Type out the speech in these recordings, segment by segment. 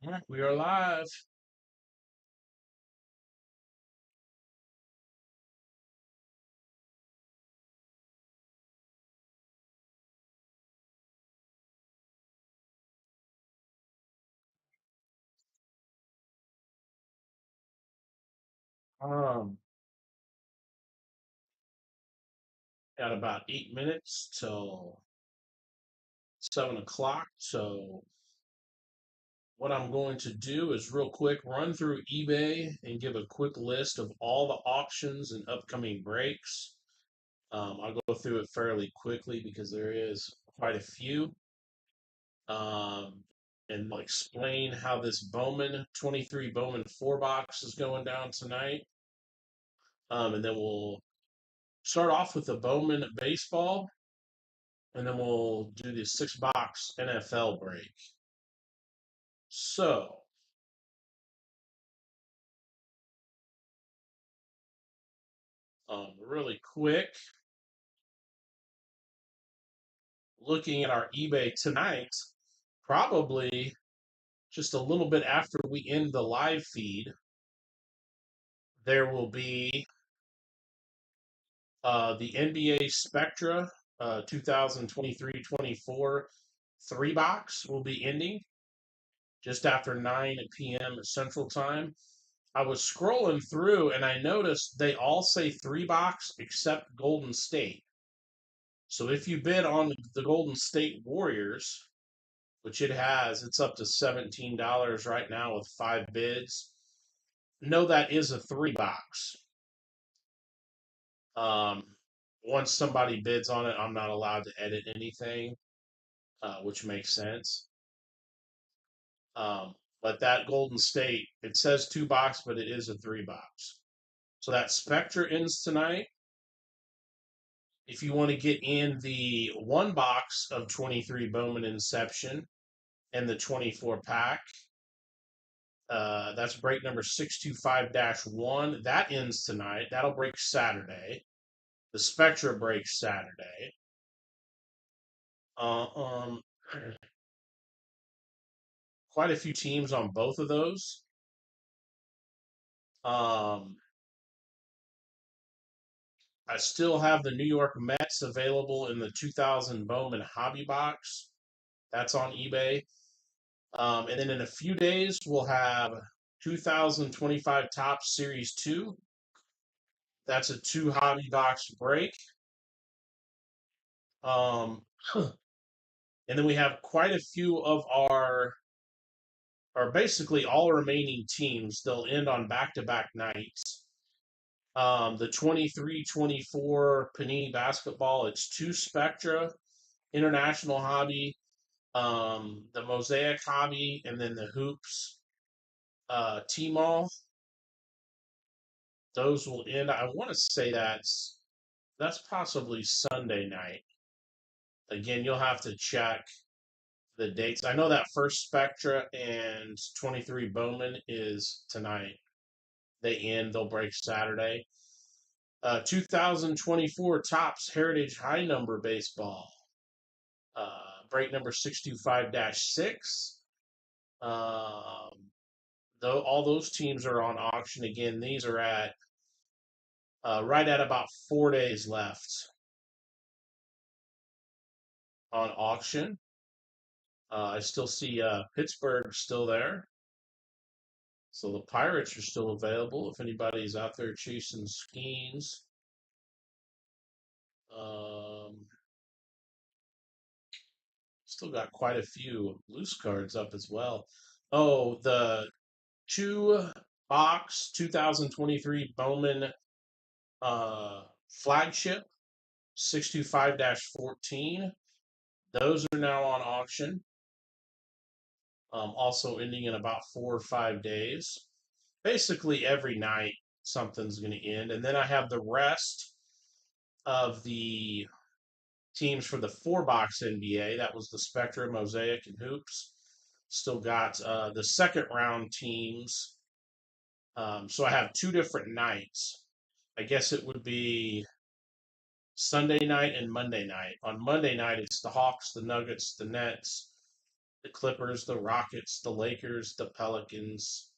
All right, we are live. Um, got about 8 minutes till 7 o'clock. So what I'm going to do is real quick run through eBay and give a quick list of all the auctions and upcoming breaks. I'll go through it fairly quickly because there is quite a few. Um, and I'll explain how this Bowman 23 Bowman 4 box is going down tonight. And then we'll start off with the Bowman baseball, and then we'll do the 6 box NFL break. So, really quick, looking at our eBay tonight, probably just a little bit after we end the live feed, there will be the NBA Spectra 2023-24 3 box will be ending just after 9 p.m. Central Time. I was scrolling through and I noticed they all say 3 box except Golden State. So if you bid on the Golden State Warriors, which it's up to $17 right now with 5 bids. Know that is a 3 box. Um, Once somebody bids on it, I'm not allowed to edit anything, which makes sense. But that Golden State, it says 2 box, but it is a 3 box. So that Spectre ends tonight. If you want to get in the 1 box of 23 Bowman Inception and the 24 pack, that's break number 625-1. That ends tonight. That'll break Saturday. The Spectra breaks Saturday. Uh, um, Quite a few teams on both of those. Um, I still have the New York Mets available in the 2000 Bowman Hobby Box. That's on eBay. And then in a few days, we'll have 2025 Topps Series 2. That's a 2 hobby box break. Um, and then we have quite a few of or basically all remaining teams. They'll end on back-to-back nights. The 23-24 Panini Basketball, it's 2 Spectra, International Hobby, the Mosaic Hobby, and then the Hoops T-Mall. Those will end. I want to say that's possibly Sunday night. Again, you'll have to check the dates. I know that first Spectra and 23 Bowman is tonight. They'll break Saturday. 2024 Topps Heritage High Number Baseball. Break number 625-6. Though all those teams are on auction again. These are at right at about 4 days left on auction. I still see Pittsburgh still there. So the Pirates are still available if anybody's out there chasing Skeens. Um, Still got quite a few loose cards up as well. Oh, the 2 box 2023 Bowman flagship 625-14. Those are now on auction. Also ending in about 4 or 5 days. Basically every night something's going to end. And then I have the rest of the teams for the 4 box NBA. That was the Spectra, Mosaic, and Hoops. Still got the second round teams. So I have 2 different nights. I guess it would be Sunday night and Monday night. On Monday night, it's the Hawks, the Nuggets, the Nets, the Clippers, the Rockets, the Lakers, the Pelicans,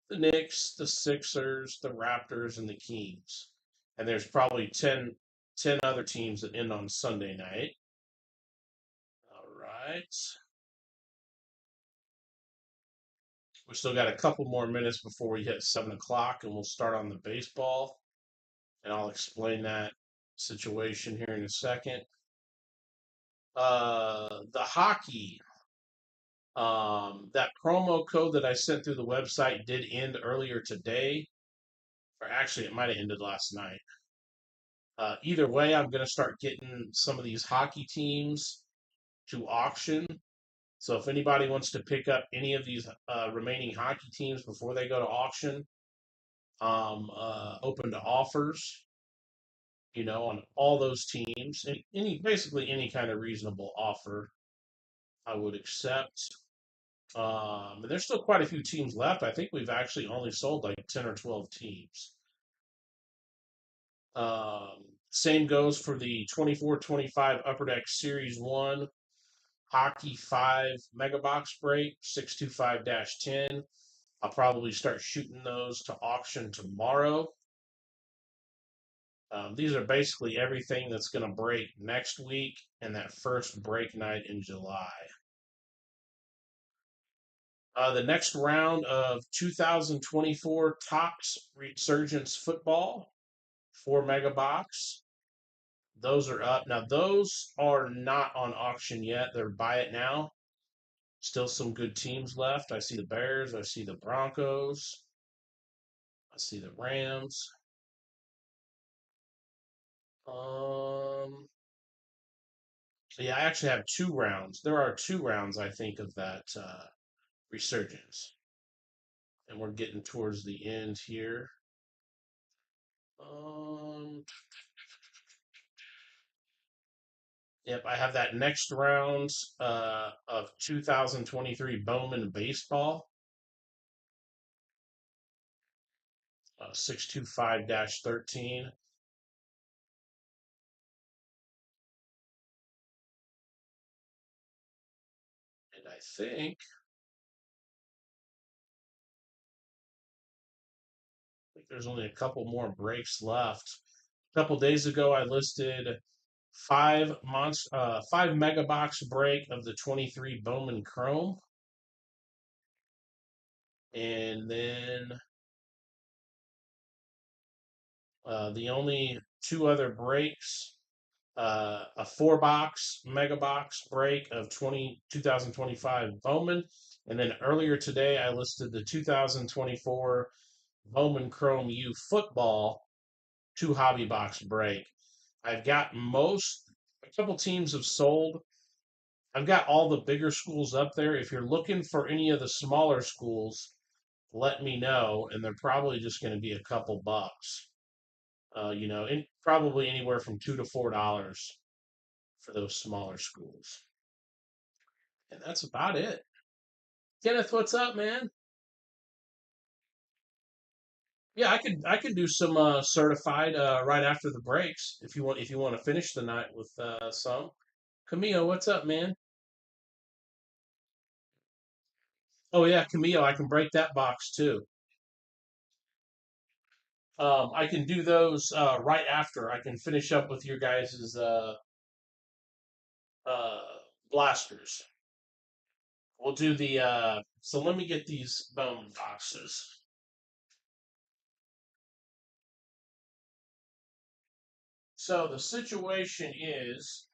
the Knicks, the Sixers, the Raptors, and the Kings. And there's probably ten other teams that end on Sunday night. All right. We still got a couple more minutes before we hit 7 o'clock, and we'll start on the baseball. And I'll explain that situation here in a second. The hockey, that promo code that I sent through the website did end earlier today, or actually, it might have ended last night. Either way, I'm going to start getting some of these hockey teams to auction. So if anybody wants to pick up any of these remaining hockey teams before they go to auction, open to offers. On all those teams, any basically any kind of reasonable offer, I would accept. And there's still quite a few teams left. I think we've actually only sold like 10 or 12 teams. Same goes for the 24-25 Upper Deck Series 1 Hockey 5 Megabox Break 625-10. I'll probably start shooting those to auction tomorrow. These are basically everything that's going to break next week and that first break night in July. The next round of 2024 Topps Resurgence Football, 4 Megabox. Those are up. Now, those are not on auction yet. They're buy it now. Still some good teams left. I see the Bears. I see the Broncos. I see the Rams. So yeah, I actually have 2 rounds. There are 2 rounds, I think, of that resurgence. And we're getting towards the end here. Yep, I have that next round of 2023 Bowman Baseball, 625-13. And I think there's only a couple more breaks left. A couple days ago, I listed 5 megabox break of the 23 Bowman Chrome. And then the only 2 other breaks, a 4-box megabox break of 2025 Bowman. And then earlier today, I listed the 2024 Bowman Chrome U football 2 hobby box break. I've got a couple teams have sold. I've got all the bigger schools up there. If you're looking for any of the smaller schools, let me know. And they're probably just going to be a couple bucks. Probably anywhere from $2 to $4 for those smaller schools. And that's about it. Kenneth, what's up, man? Yeah, I could do some certified right after the breaks if you want to finish the night with some. Camille, what's up, man? Oh yeah, Camille, I can break that box too. I can do those right after. I can finish up with your guys' uh, blasters. We'll do the so let me get these bone boxes. So the situation is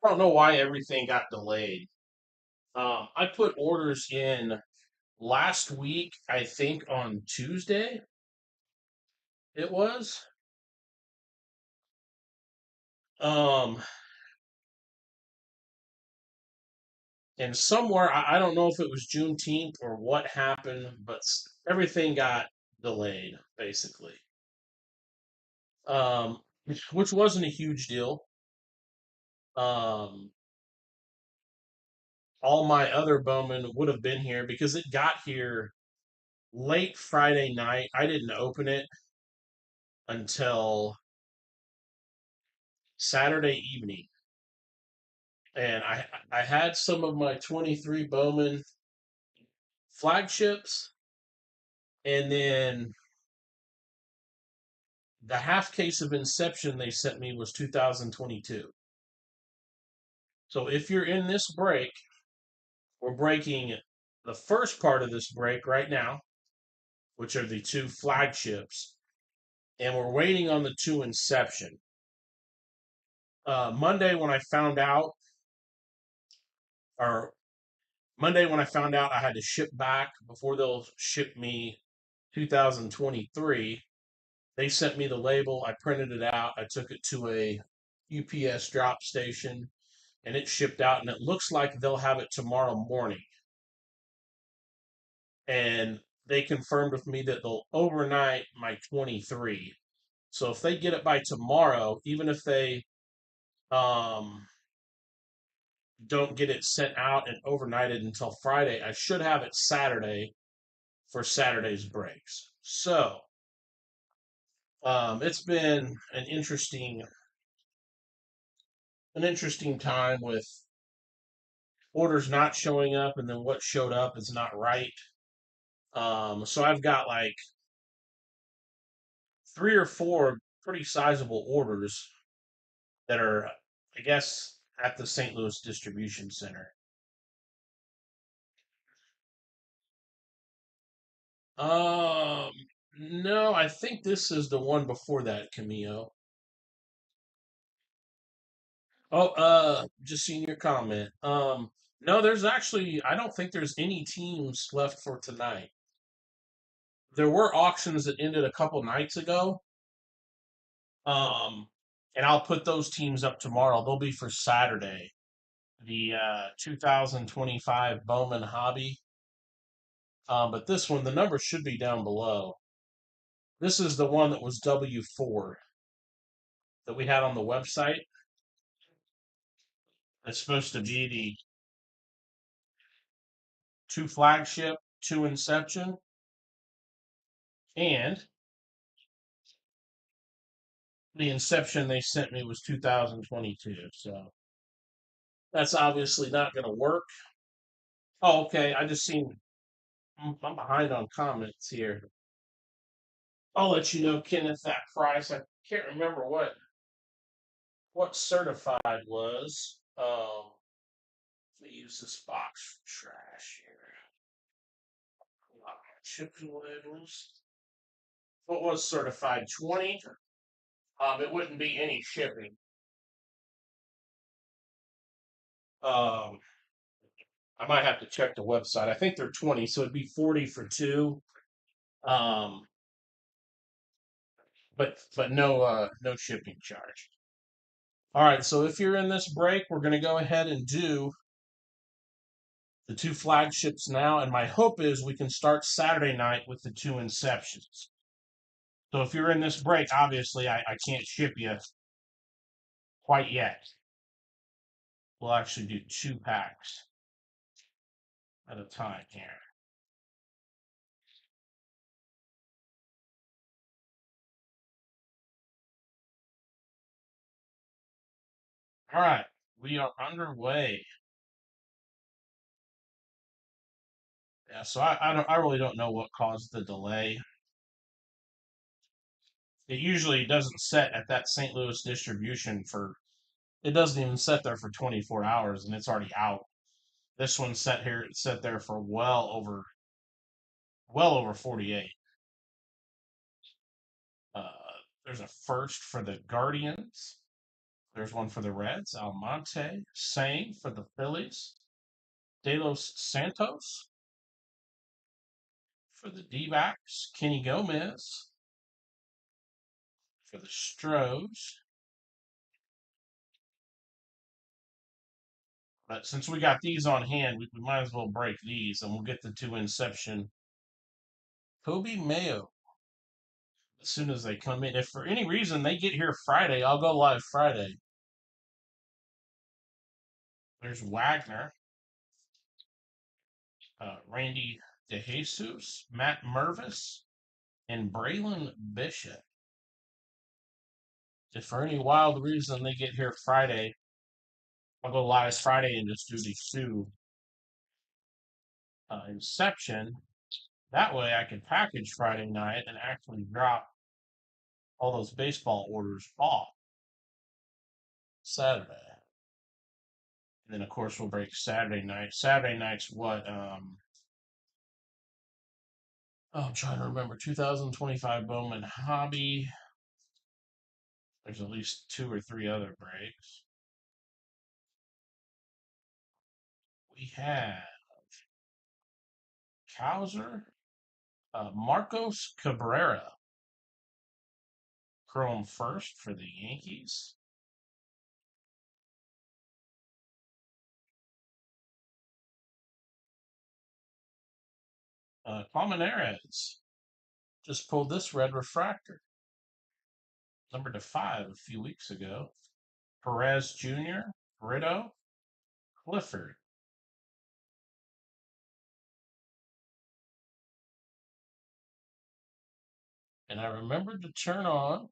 I don't know why everything got delayed. I put orders in last week, I think on Tuesday it was. Um, and somewhere I don't know if it was Juneteenth or what happened, but everything got delayed basically. Um, which wasn't a huge deal. Um, all my other Bowman would have been here because it got here late Friday night. I didn't open it until Saturday evening. And I had some of my 23 Bowman flagships, and then the half case of Inception they sent me was 2022. So if you're in this break, we're breaking the first part of this break right now, which are the two flagships, and we're waiting on the two Inception. Monday when I found out, or Monday when I found out I had to ship back before they'll ship me 2023, they sent me the label. I printed it out. I took it to a UPS drop station and it shipped out. And it looks like they'll have it tomorrow morning. And they confirmed with me that they'll overnight my 23. So if they get it by tomorrow, even if they um, don't get it sent out and overnighted until Friday, I should have it Saturday for Saturday's breaks. So it's been an interesting time with orders not showing up and then what showed up is not right. So I've got like three or four pretty sizable orders that are, I guess, at the St. Louis distribution center. Um, no, I think this is the one before that, Camille. Oh, just seeing your comment. No, there's actually, I don't think there's any teams left for tonight. There were auctions that ended a couple nights ago. Um, and I'll put those teams up tomorrow. They'll be for Saturday. The 2025 Bowman Hobby. But this one, the number should be down below. This is the one that was W4 that we had on the website. It's supposed to be the two flagship, two Inception, and the Inception they sent me was 2022. So that's obviously not going to work. Oh, okay. I just seen I'm behind on comments here. I'll let you know, Kenneth, that price. I can't remember what certified was. Let me use this box for trash here. Shipping labels. What was certified? 20. It wouldn't be any shipping. Um, I might have to check the website. I think they're 20, so it'd be 40 for two. Um, but no shipping charge. All right, so if you're in this break, we're going to go ahead and do the two flagships now, and my hope is we can start Saturday night with the two Inceptions. So if you're in this break, obviously I can't ship you quite yet. We'll actually do two packs at a time here. All right, we are underway. Yeah, so I really don't know what caused the delay. It usually doesn't set at that St. Louis distribution for. It doesn't even set there for 24 hours, and it's already out. This one set here, it set there for well over 48. Uh, there's a first for the Guardians. There's one for the Reds. Almonte. Same for the Phillies. De Los Santos for the D-backs. Kenny Gomez for the Stros. But since we got these on hand, we might as well break these and we'll get the two Inception. Kobe Mayo as soon as they come in. If for any reason they get here Friday, I'll go live Friday. There's Wagner, Randy DeJesus, Matt Mervis, and Braylon Bishop. If for any wild reason they get here Friday, I'll go live Friday and just do the Sue Inception. That way I can package Friday night and actually drop all those baseball orders off Saturday. And then of course we'll break Saturday night. Saturday night's what? I'm trying to remember. 2025 Bowman Hobby. There's at least 2 or 3 other breaks. We have Cowser, Marcos Cabrera, Chrome first for the Yankees. Palmares just pulled this red refractor, number to 5 a few weeks ago. Perez Jr., Brito, Clifford. And I remembered to turn on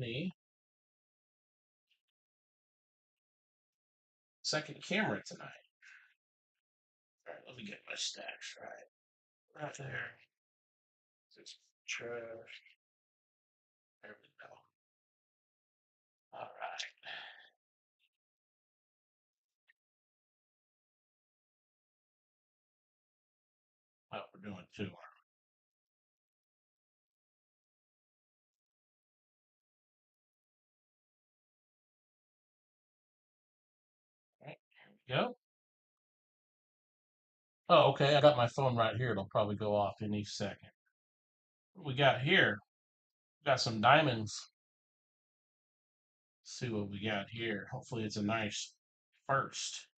the second camera tonight. All right, let me get my stacks right there. Just trash. There we go. All right. Well, we're doing 2. All right, here we go. Oh, okay. I got my phone right here. It'll probably go off any second. What we got here? We got some diamonds. Let's see what we got here. Hopefully, it's a nice first.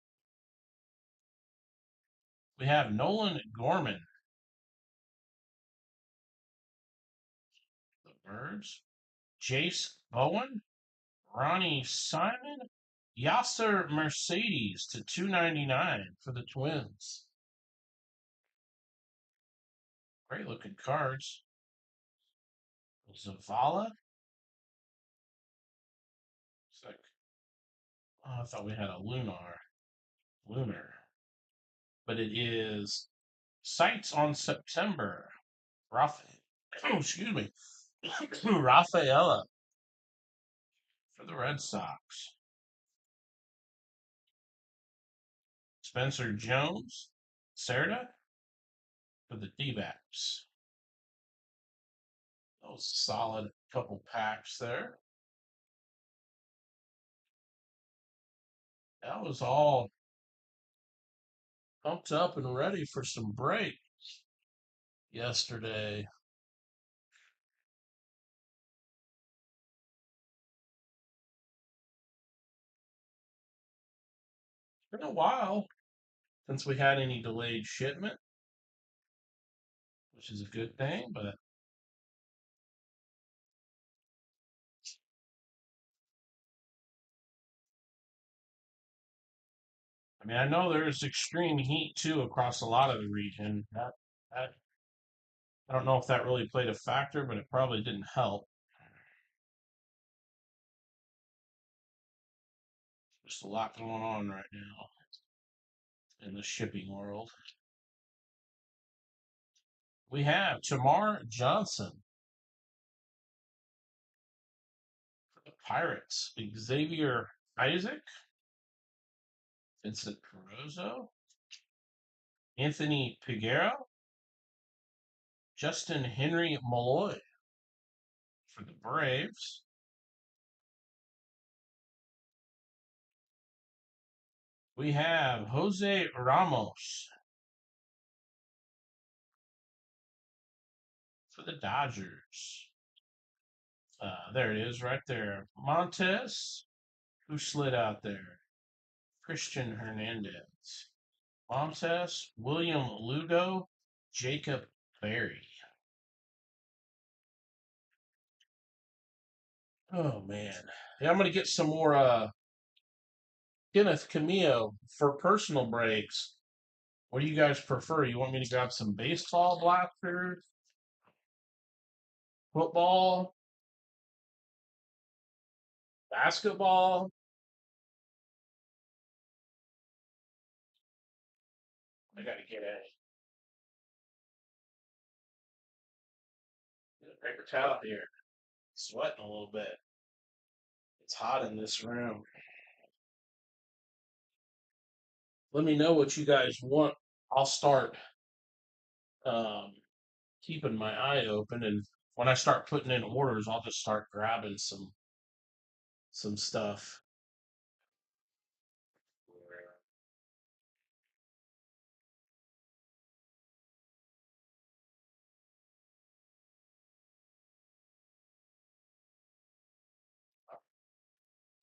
We have Nolan Gorman, the Birds. Jace Bowen, Ronnie Simon, Yasser Mercedes to 299 for the Twins. Great looking cards. Zavala. Looks like, oh, I thought we had a lunar, but it is Sights on September. Rafael, excuse me, Rafaela for the Red Sox. Spencer Jones, Cerda for the D-backs. That was a solid couple packs there. That was all pumped up and ready for some break yesterday. It's been a while since we had any delayed shipment, which is a good thing, but I mean, I know there's extreme heat too across a lot of the region. That I don't know if that really played a factor, but it probably didn't help. Just a lot going on right now in the shipping world. We have Tamar Johnson for the Pirates, Xavier Isaac, Vincent Carozzo, Anthony Piguero, Justin Henry Malloy for the Braves. We have Jose Ramos for the Dodgers. There it is right there. Montez, who slid out there? Christian Hernandez. Montes, William Lugo, Jacob Berry. Oh man. Yeah, I'm gonna get some more Kenneth Camillo for personal breaks. What do you guys prefer? You want me to grab some baseball blasters? football, basketball. I gotta get a paper towel here. Sweating a little bit. It's hot in this room. Let me know what you guys want. I'll start um, keeping my eye open, and when I start putting in orders, I'll just start grabbing some stuff.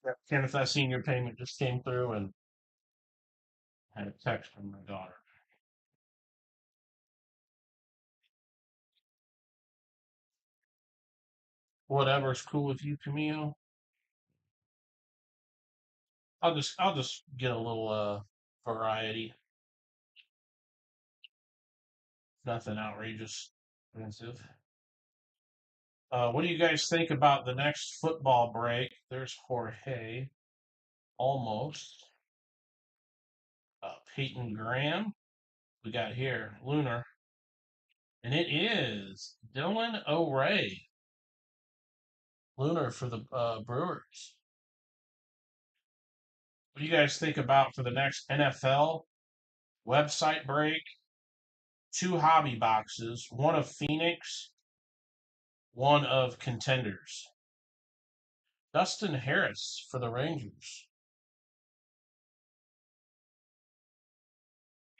Yep. Kenneth, I seen your payment just came through, and I had a text from my daughter. Whatever's cool with you, Camille. I'll just get a little variety. Nothing outrageous expensive. What do you guys think about the next football break? There's Jorge, almost. Peyton Graham. We got here Lunar, and it is Dylan O'Ray, Lunar for the Brewers. What do you guys think about for the next NFL website break? Two hobby boxes, one of Phoenix, one of Contenders. Dustin Harris for the Rangers.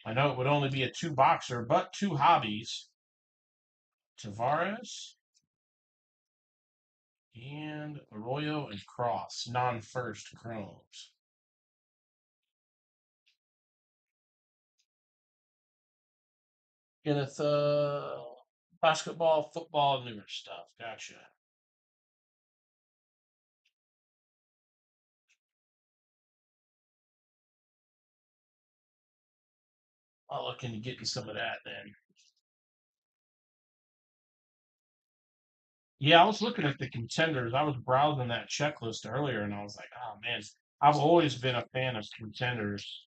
I know it would only be a two boxer, but two hobbies. Tavares and Arroyo and Cross, non-first chromes. Kenneth, basketball, football, newer stuff. Gotcha. I'll look into getting some of that then. Yeah, I was looking at the contenders. I was browsing that checklist earlier, and I was like, "Oh man, I've always been a fan of contenders."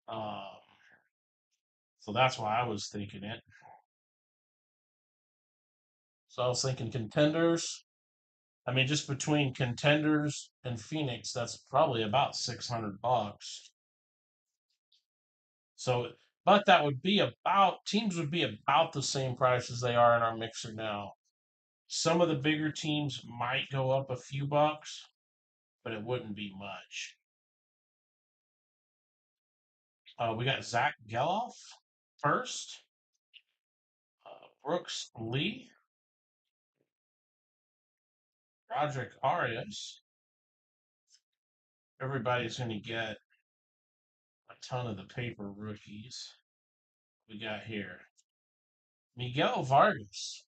Um, so that's why I was thinking it. So I was thinking contenders. I mean, just between contenders and Phoenix, that's probably about $600. So, but that would be about teams would be about the same price as they are in our mixer now. Some of the bigger teams might go up a few bucks, but it wouldn't be much. We got Zach Geloff first, Brooks Lee, Roderick Arias. Everybody's going to get a ton of the paper rookies. We got here Miguel Vargas,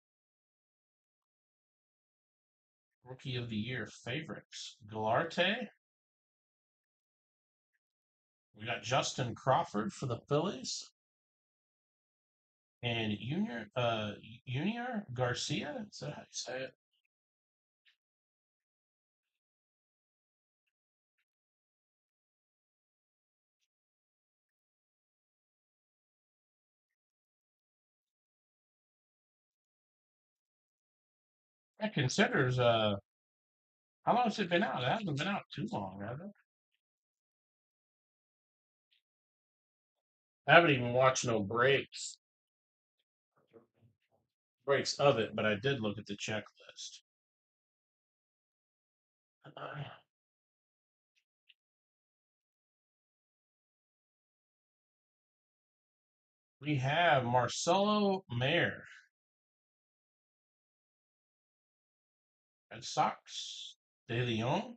Rookie of the Year favorites. Galarte. We got Justin Crawford for the Phillies. And Junior Garcia. Is that how you say it? That considers how long has it been out? It hasn't been out too long, has it? I haven't even watched no breaks of it, but I did look at the checklist. We have Marcelo Mayer, Red Sox, De Leon,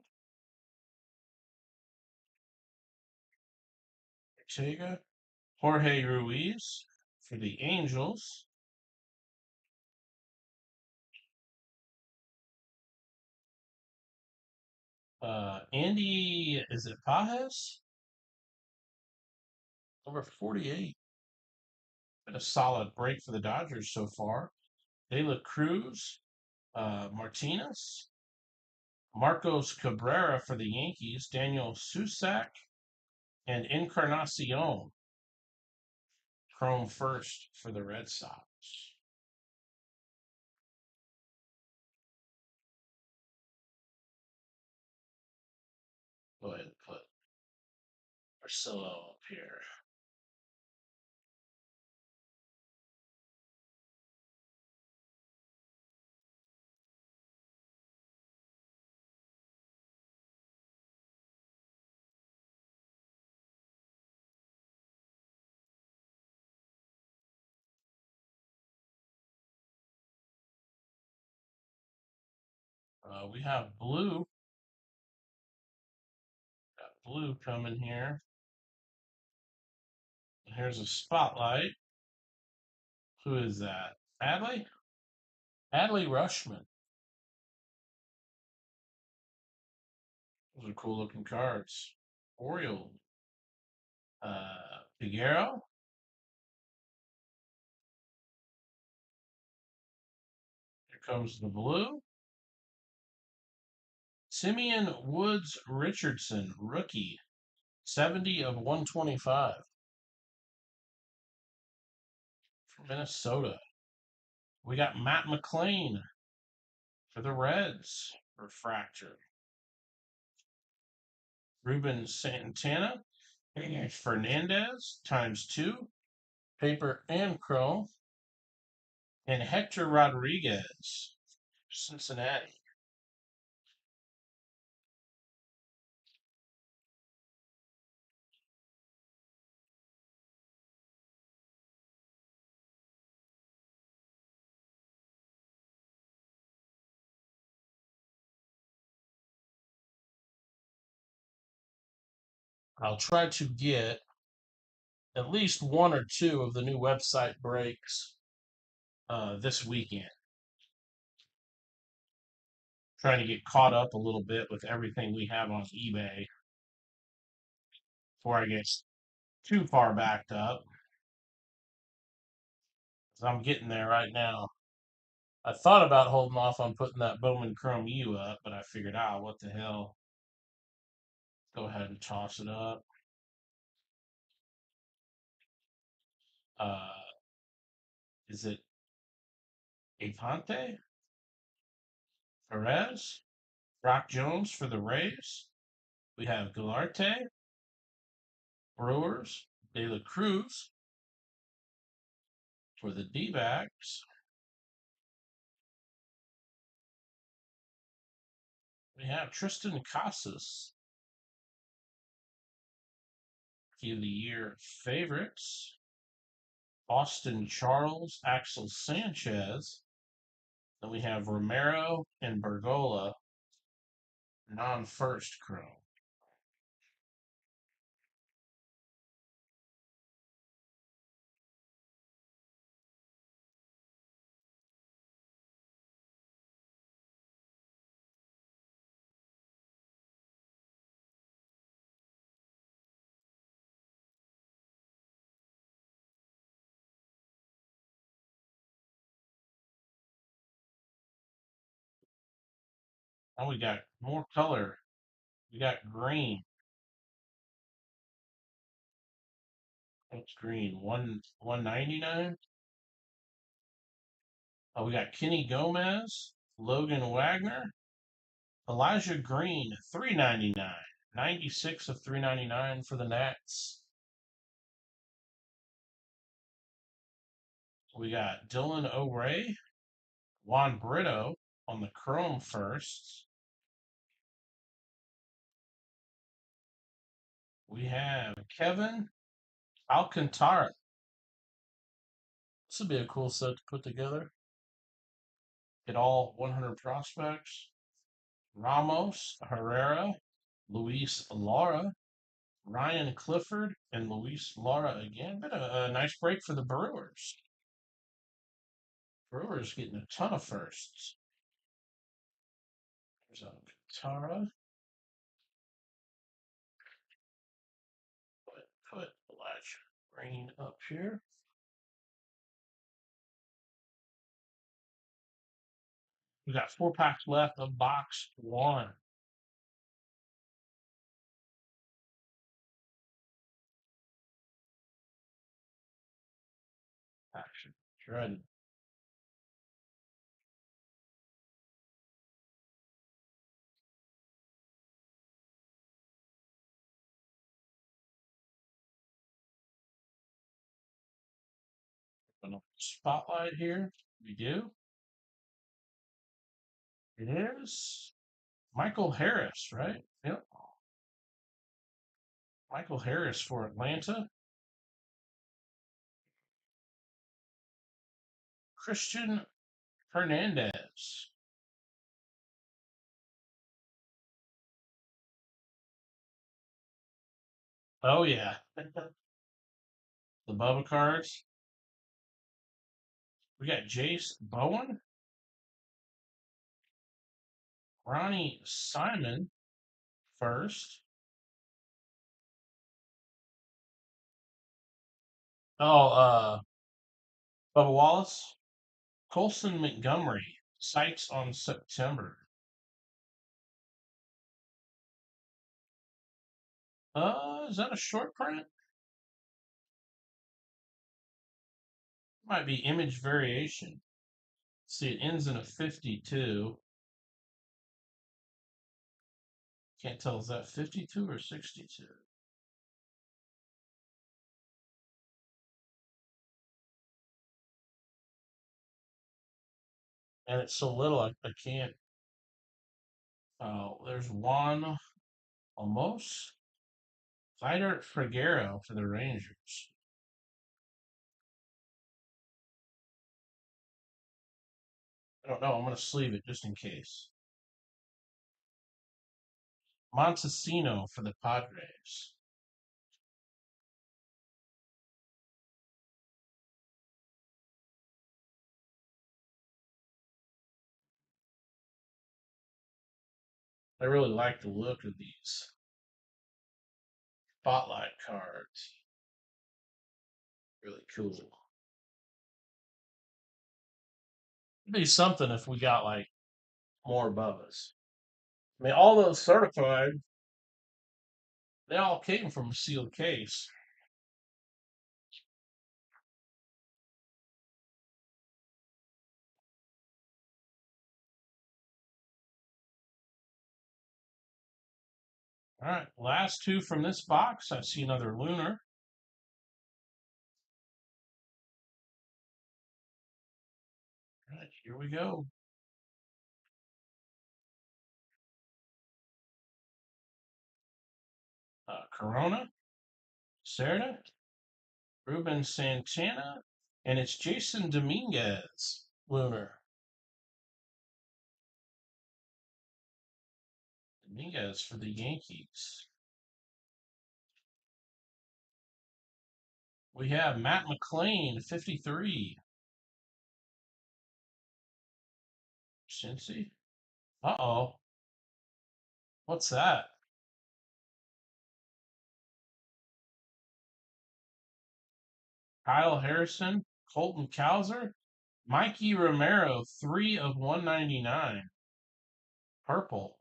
Ortega, Jorge Ruiz for the Angels, Andy, is it Pajes? Over 48. Been a solid break for the Dodgers so far. De La Cruz, Martinez, Marcos Cabrera for the Yankees, Daniel Susac, and Encarnacion, Chrome first for the Red Sox. Go ahead and put Marcelo up here. We have blue. Got blue coming here. Here's a spotlight. Who is that? Adley? Adley Rushman. Those are cool looking cards. Oriole. Figueroa. Here comes the blue. Simeon Woods Richardson, rookie. 70 of 125 from Minnesota. We got Matt McLean for the Reds, refractor. Ruben Santana, Fernandez, ×2, paper and chrome. And Hector Rodriguez, Cincinnati. I'll try to get at least one or two of the new website breaks this weekend. Trying to get caught up a little bit with everything we have on eBay before I get too far backed up. 'Cause I'm getting there right now. I thought about holding off on putting that Bowman Chrome U up, but I figured, what the hell? Go ahead and toss it up. Uh, is it Aponte? Perez? Brock Jones for the Rays? We have Galarte, Brewers, De La Cruz for the D-backs. We have Tristan Casas, Rookie of the Year favorites. Austin Charles, Axel Sanchez. Then we have Romero and Bergola, non-first chrome. Now we got more color. We got green. What's green? 199. We got Kenny Gomez, Logan Wagner, Elijah Green, 399. 96 of 399 for the Nats. We got Dylan O'Ray, Juan Brito on the chrome first. We have Kevin Alcantara. This would be a cool set to put together. Get all 100 prospects. Ramos, Herrera, Luis Lara, Ryan Clifford, and Luis Lara again. Been a nice break for the Brewers. Brewers getting a ton of firsts. There's Alcantara. Put Elijah Green up here. We got 4 packs left of box 1. Action. Shredded. Spotlight here. We do. It is Michael Harris, right? Yep. Michael Harris for Atlanta. Christian Hernandez. Oh, yeah. The Bubba cards. We got Jace Bowen. Ronnie Simon first. Oh, Bubba Wallace. Colson Montgomery. Sights on September. Is that a short print? Might be image variation. See, it ends in a 52. Can't tell, is that 52 or 62? And it's so little, I can't. Oh, there's one almost. Fighter Figueroa for the Rangers. I don't know. I'm going to sleeve it just in case. Montesino for the Padres. I really like the look of these spotlight cards. Really cool. It'd be something if we got like more Bubbas. I mean, all those certified, they all came from a sealed case. All right, last 2 from this box. I see another Lunar. All right, here we go. Corona, Cerda, Ruben Santana, and it's Jason Dominguez, Lunar. Dominguez for the Yankees. We have Matt McClain, 53. Cincy. Uh-oh. What's that? Kyle Harrison, Colton Cowser, Mikey Romero, 3 of 199. Purple.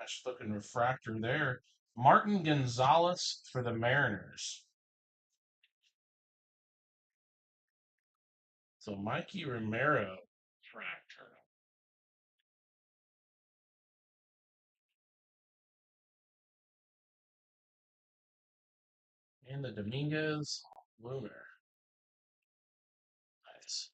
Nice looking refractor there. Martin Gonzalez for the Mariners. So Mikey Romero refractor. And the Dominguez Lunar. Nice.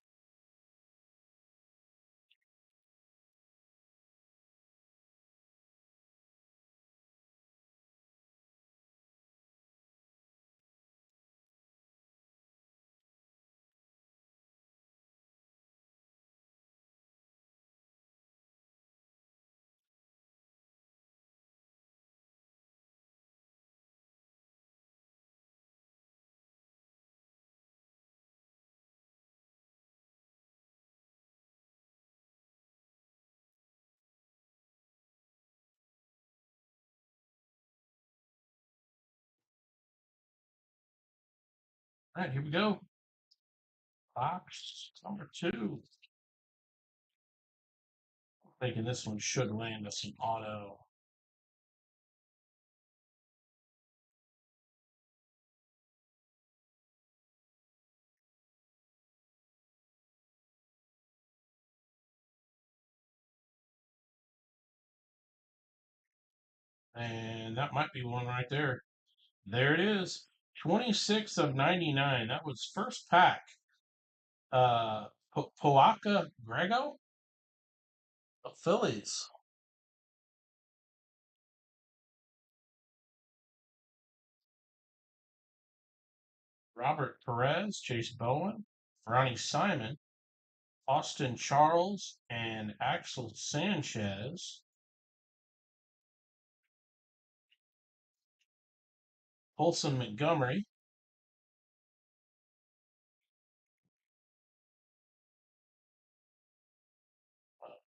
All right, here we go. Box number 2. Thinking this one should land us an auto. And that might be one right there. There it is. 26 of 99. That was first pack. Poaka Grego of Phillies. Robert Perez, Chase Bowen, Ronnie Simon, Austin Charles, and Axel Sanchez. Olson Montgomery,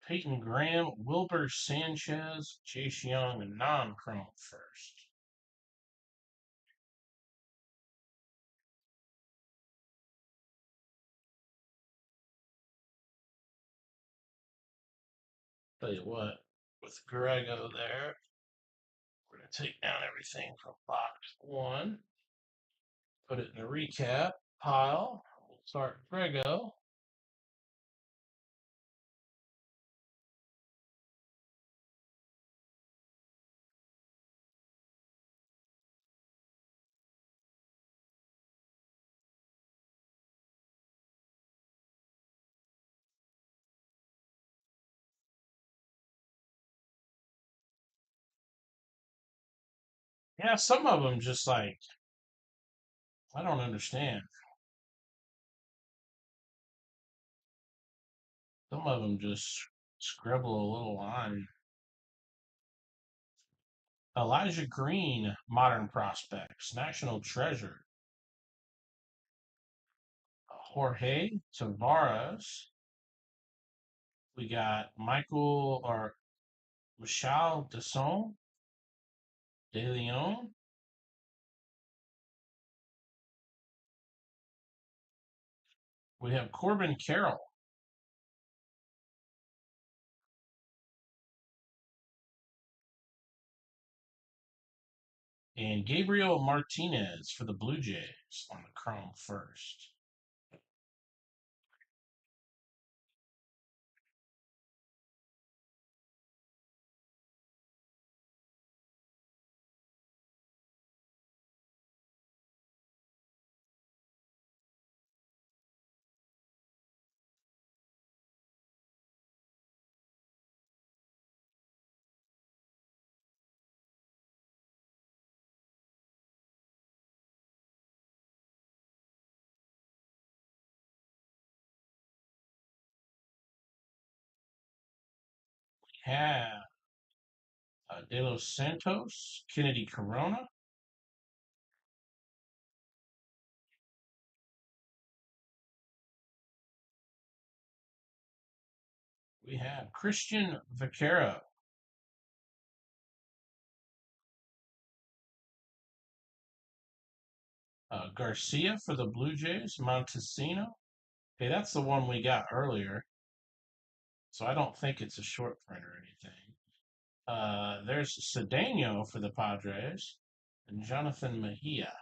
Peyton Graham, Wilbur Sanchez, Chase Young, and non-chrome first. Tell you what, with Grego there, we're going to take down everything from box 1, put it in the recap pile. We'll start Grego. Yeah, some of them just like, I don't understand. Some of them just scribble a little line. Elijah Green, Modern Prospects, National Treasure. Jorge Tavares. We got Michel Desson, De Leon. We have Corbin Carroll. And Gabriel Martinez for the Blue Jays on the chrome first. We have De Los Santos, Kennedy Corona. We have Christian Vaquero. Garcia for the Blue Jays, Montesino. Okay, that's the one we got earlier. So I don't think it's a short print or anything. There's Cedeno for the Padres and Jonathan Mejia.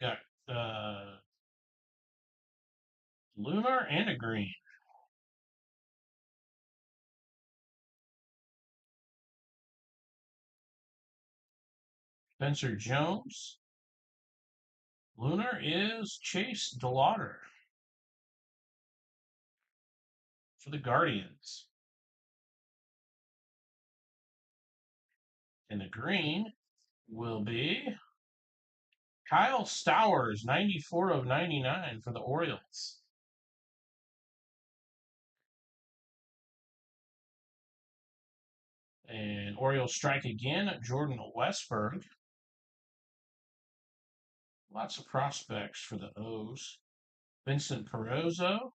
Got Lunar and a green. Spencer Jones. Lunar is Chase DeLauder for the Guardians. And the green will be Kyle Stowers, 94 of 99 for the Orioles. And Orioles strike again, Jordan Westberg. Lots of prospects for the O's. Vincent Perozzo.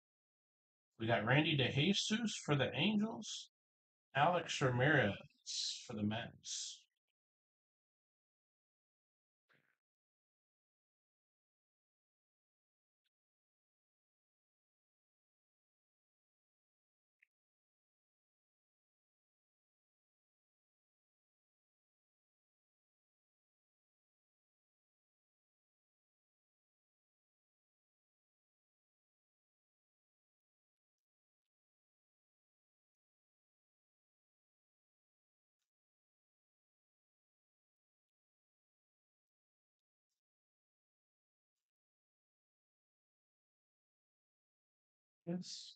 We got Randy DeJesus for the Angels. Alex Ramirez for the Mets. Yes.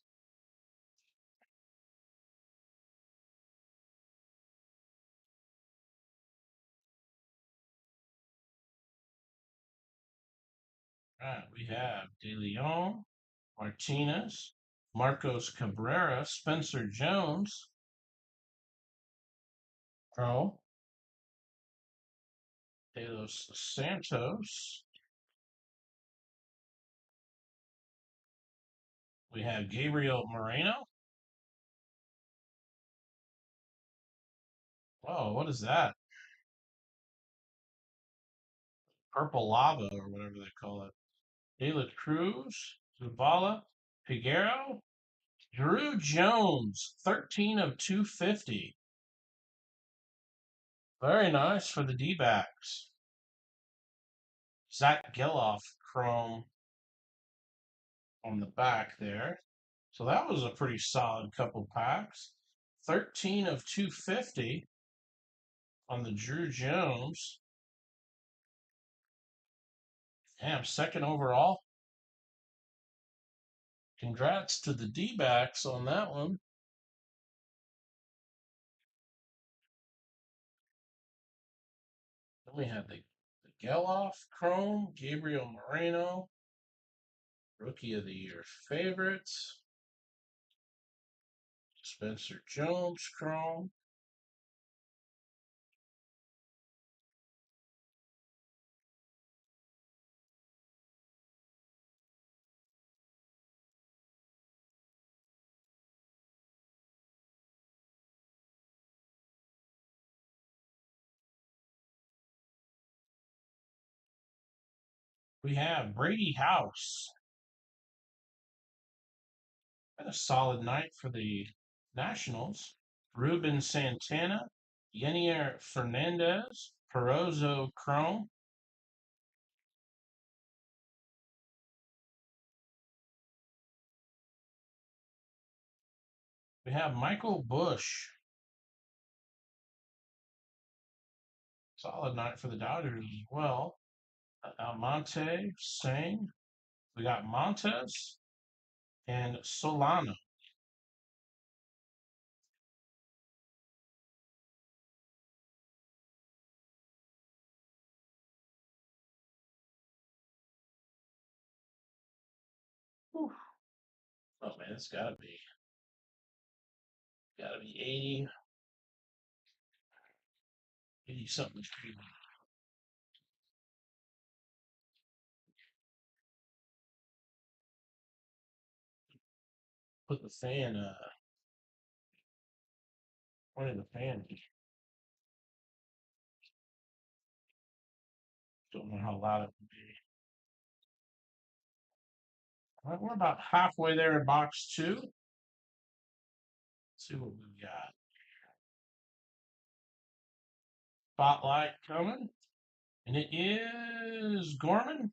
Right, we have De Leon, Martinez, Marcos Cabrera, Spencer Jones, Pro, De Los Santos. We have Gabriel Moreno. Whoa, what is that? Purple lava or whatever they call it. De La Cruz, Zavala, Figueroa, Drew Jones, 13 of 250. Very nice for the D-backs. Zach Geloff chrome on the back there. So that was a pretty solid couple packs. 13 of 250 on the Drew Jones. Damn, second overall. Congrats to the D-backs on that one. Then we have the Geloff chrome, Gabriel Moreno, Rookie of the Year favorites. Spencer Jones chrome. We have Brady House. Had a solid night for the Nationals. Ruben Santana, Yenier Fernandez, Perozzo Chrome. We have Michael Bush. Solid night for the Dodgers as well. Almonte, Sang. We got Montes and Solano. Whew. Oh man, it's gotta be 80 something. Put the fan, pointed the fan. Don't know how loud it would be. All right, we're about halfway there in box two. Let's see what we got. Spotlight coming. And it is Gorman.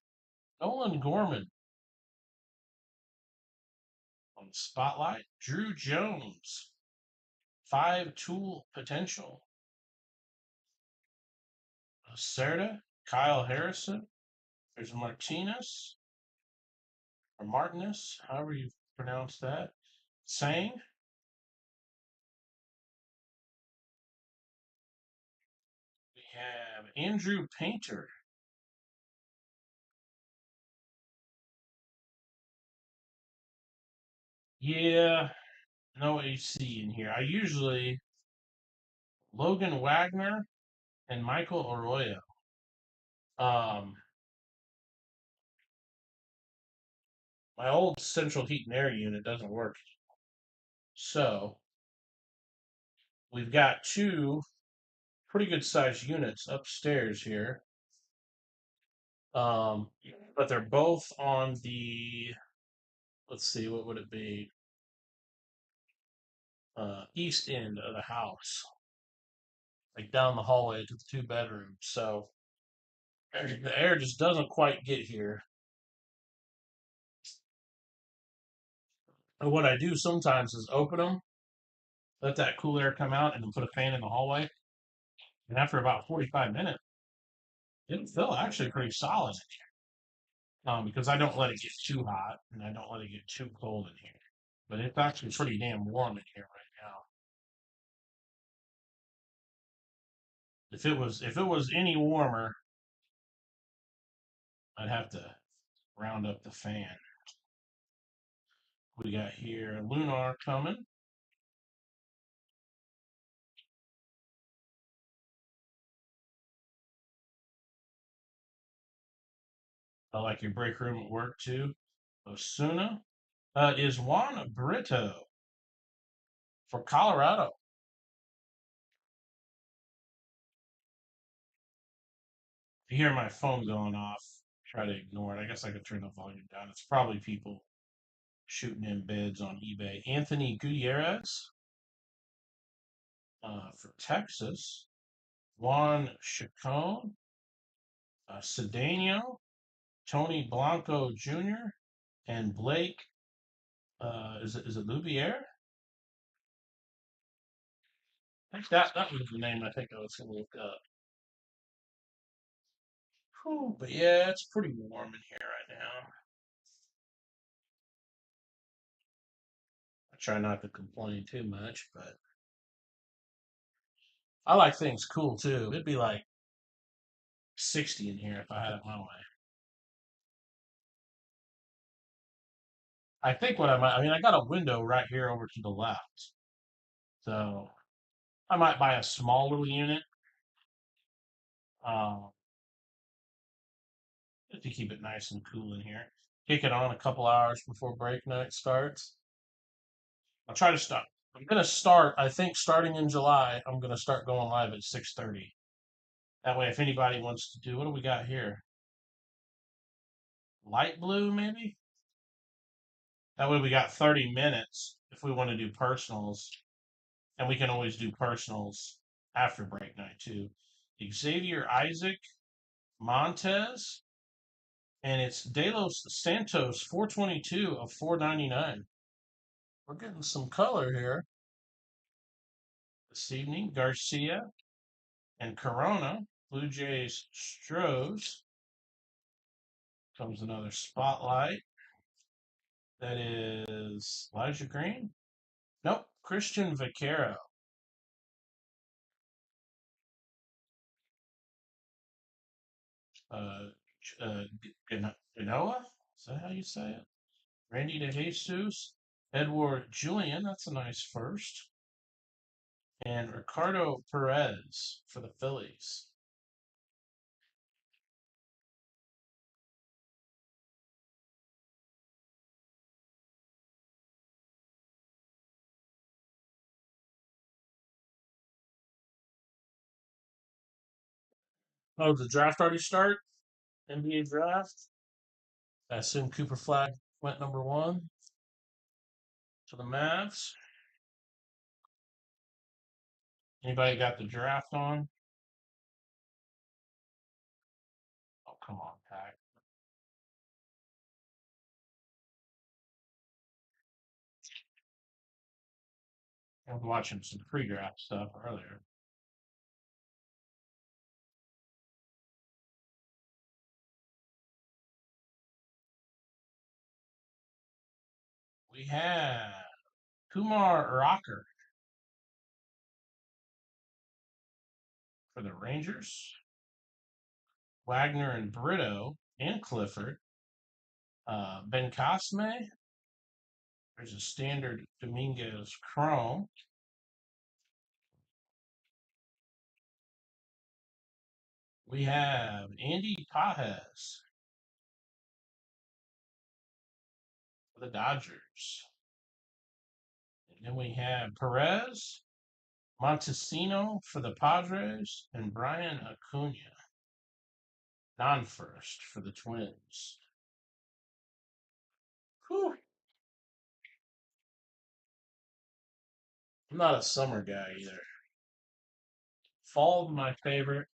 Nolan Gorman on the spotlight. Drew Jones. 5-tool potential. Cerda. Kyle Harrison. There's Martinez. Or Martinez, however you pronounce that. Sang. We have Andrew Painter. Yeah, I know what you see in here. I usually Logan Wagner and Michael Arroyo. Um, my old central heat and air unit doesn't work, so we've got two pretty good sized units upstairs here. Um, but they're both on the, let's see, what would it be? East end of the house, like down the hallway to the two bedrooms. So the air just doesn't quite get here. And what I do sometimes is open them, let that cool air come out, and then put a fan in the hallway. And after about 45 minutes, it'll feel actually pretty solid because I don't let it get too hot and I don't let it get too cold in here. But it's actually pretty damn warm in here right now. If it was any warmer, I'd have to round up the fan. We got here Lunar coming. I like your break room at work too. Osuna is Juan Brito for Colorado. If you hear my phone going off, try to ignore it. I guess I could turn the volume down. It's probably people shooting in bids on eBay. Anthony Gutierrez for Texas. Juan Chacon, Cedeno, Tony Blanco Jr., and Blake. Is it Louvier? I think that was the name I think I was going to look up. Whew, but yeah, it's pretty warm in here right now. I try not to complain too much, but I like things cool too. It'd be like 60 in here if I had it my way. I think what I mean, I got a window right here over to the left. So I might buy a small little unit uh, just to keep it nice and cool in here. Kick it on a couple hours before break night starts. I'll try to start. I'm gonna start. I think starting in July, I'm gonna start going live at 6:30. That way, if anybody wants to do, what do we got here? Light blue, maybe. That way, we got 30 minutes if we want to do personals, and we can always do personals after break night too. Xavier Isaac Montez, and it's De Los Santos 422 of 499. We're getting some color here this evening. Garcia and Corona. Blue Jays Strohs. Comes another spotlight. That is Elijah Green. Nope, Christian Vaquero. Uh, Genoa? Is that how you say it? Randy DeJesus. Edward Julian. That's a nice first. And Ricardo Perez for the Phillies. Oh, the draft already start? NBA draft? I assume Cooper Flag went number one to the Mavs. Anybody got the draft on? Oh, come on, Pack. I was watching some pre-draft stuff earlier. We have Kumar Rocker for the Rangers, Wagner and Brito and Clifford, Ben Cosme, There's a standard Dominguez Chrome. We have Andy Pajes for the Dodgers. And then we have Perez, Montesino for the Padres, and Brian Acuna, non-first for the Twins. Whew. I'm not a summer guy either. Fall's my favorite.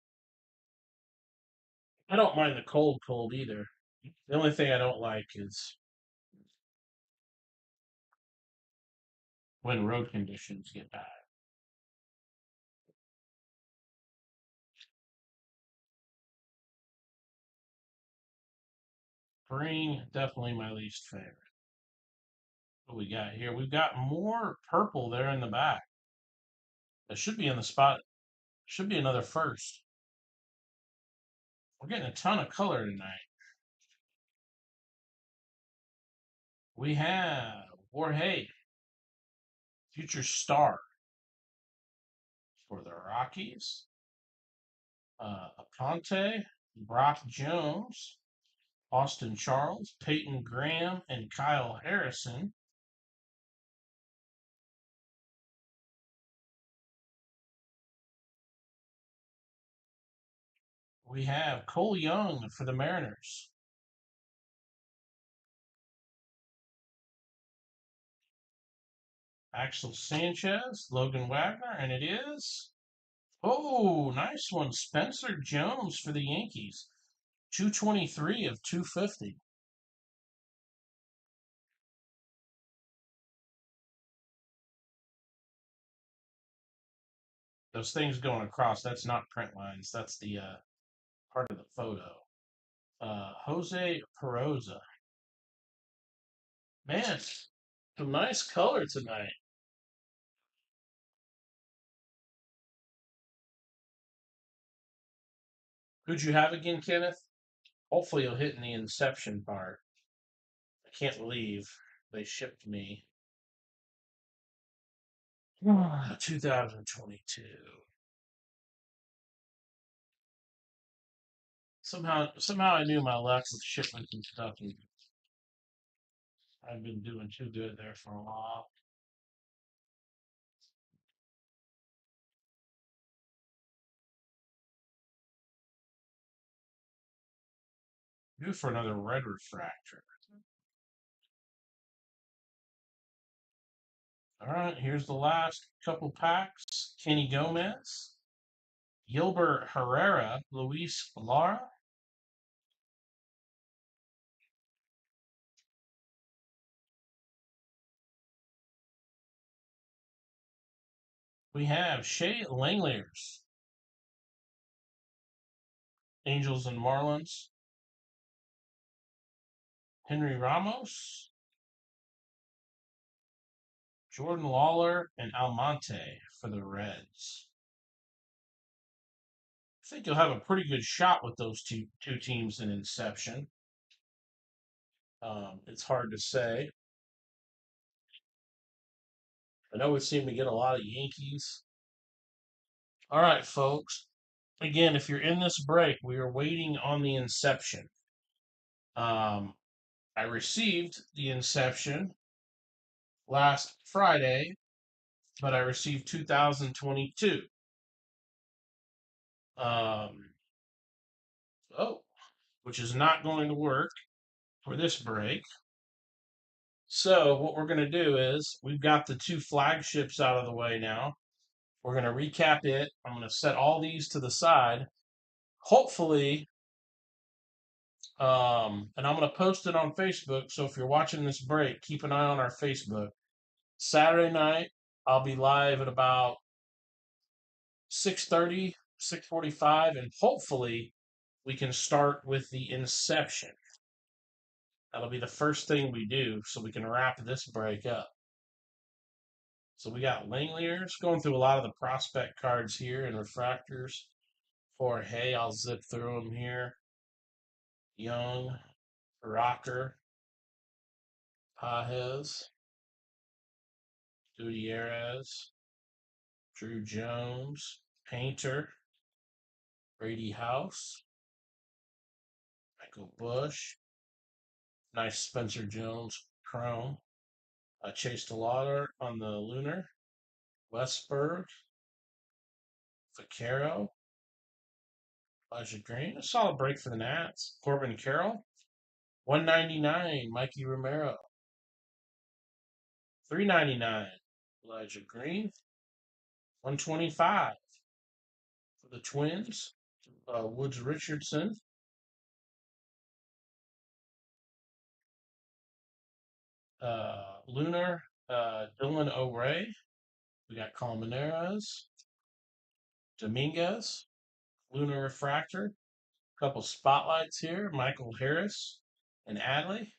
I don't mind the cold either. The only thing I don't like is when road conditions get bad. Green, definitely my least favorite. What we got here? We've got more purple there in the back. That should be in the spot. Should be another first. We're getting a ton of color tonight. We have Jorge, future star for the Rockies. Aponte, Brock Jones, Austin Charles, Peyton Graham, and Kyle Harrison. We have Cole Young for the Mariners. Axel Sanchez, Logan Wagner, and it is. Oh, nice one. Spencer Jones for the Yankees. 223 of 250. Those things going across, that's not print lines. That's the part of the photo. Jose Peroza. Man, some nice color tonight. Who'd you have again, Kenneth? Hopefully you'll hit in the Inception part. I can't believe they shipped me 2022. Somehow I knew my luck with shipments and stuff, and I've been doing too good there for a while. Due for another red refractor. All right, here's the last couple packs. Kenny Gomez, Gilbert Herrera, Luis Lara. We have Shea Langeliers, Angels and Marlins. Henry Ramos, Jordan Lawler, and Almonte for the Reds. I think you'll have a pretty good shot with those two teams in Inception. It's hard to say. I know we seem to get a lot of Yankees. All right, folks. Again, if you're in this break, we are waiting on the Inception. I received the Inception last Friday, but I received 2022. Oh, which is not going to work for this break. So what we're going to do is we've got the two flagships out of the way now. We're going to recap it. I'm going to set all these to the side. Hopefully, and I'm going to post it on Facebook. So if you're watching this break, keep an eye on our Facebook. Saturday night, I'll be live at about 6:30, 6:45, and hopefully we can start with the Inception. That'll be the first thing we do so we can wrap this break up. So we got Langeliers going through a lot of the prospect cards here and refractors. For hey, I'll zip through them here. Young, Rocker, Pajes. Gutierrez, Drew Jones, Painter, Brady House, Michael Bush, nice Spencer Jones Chrome, Chase DeLauder on the Lunar, Westberg, Vaquero, Elijah Green, a solid break for the Nats, Corbin Carroll, 199, Mikey Romero, 399, Elijah Green, 125 for the Twins, Woods Richardson, Lunar, Dylan O'Ray. We got Colmenares, Dominguez, Lunar Refractor. A couple spotlights here. Michael Harris and Adley.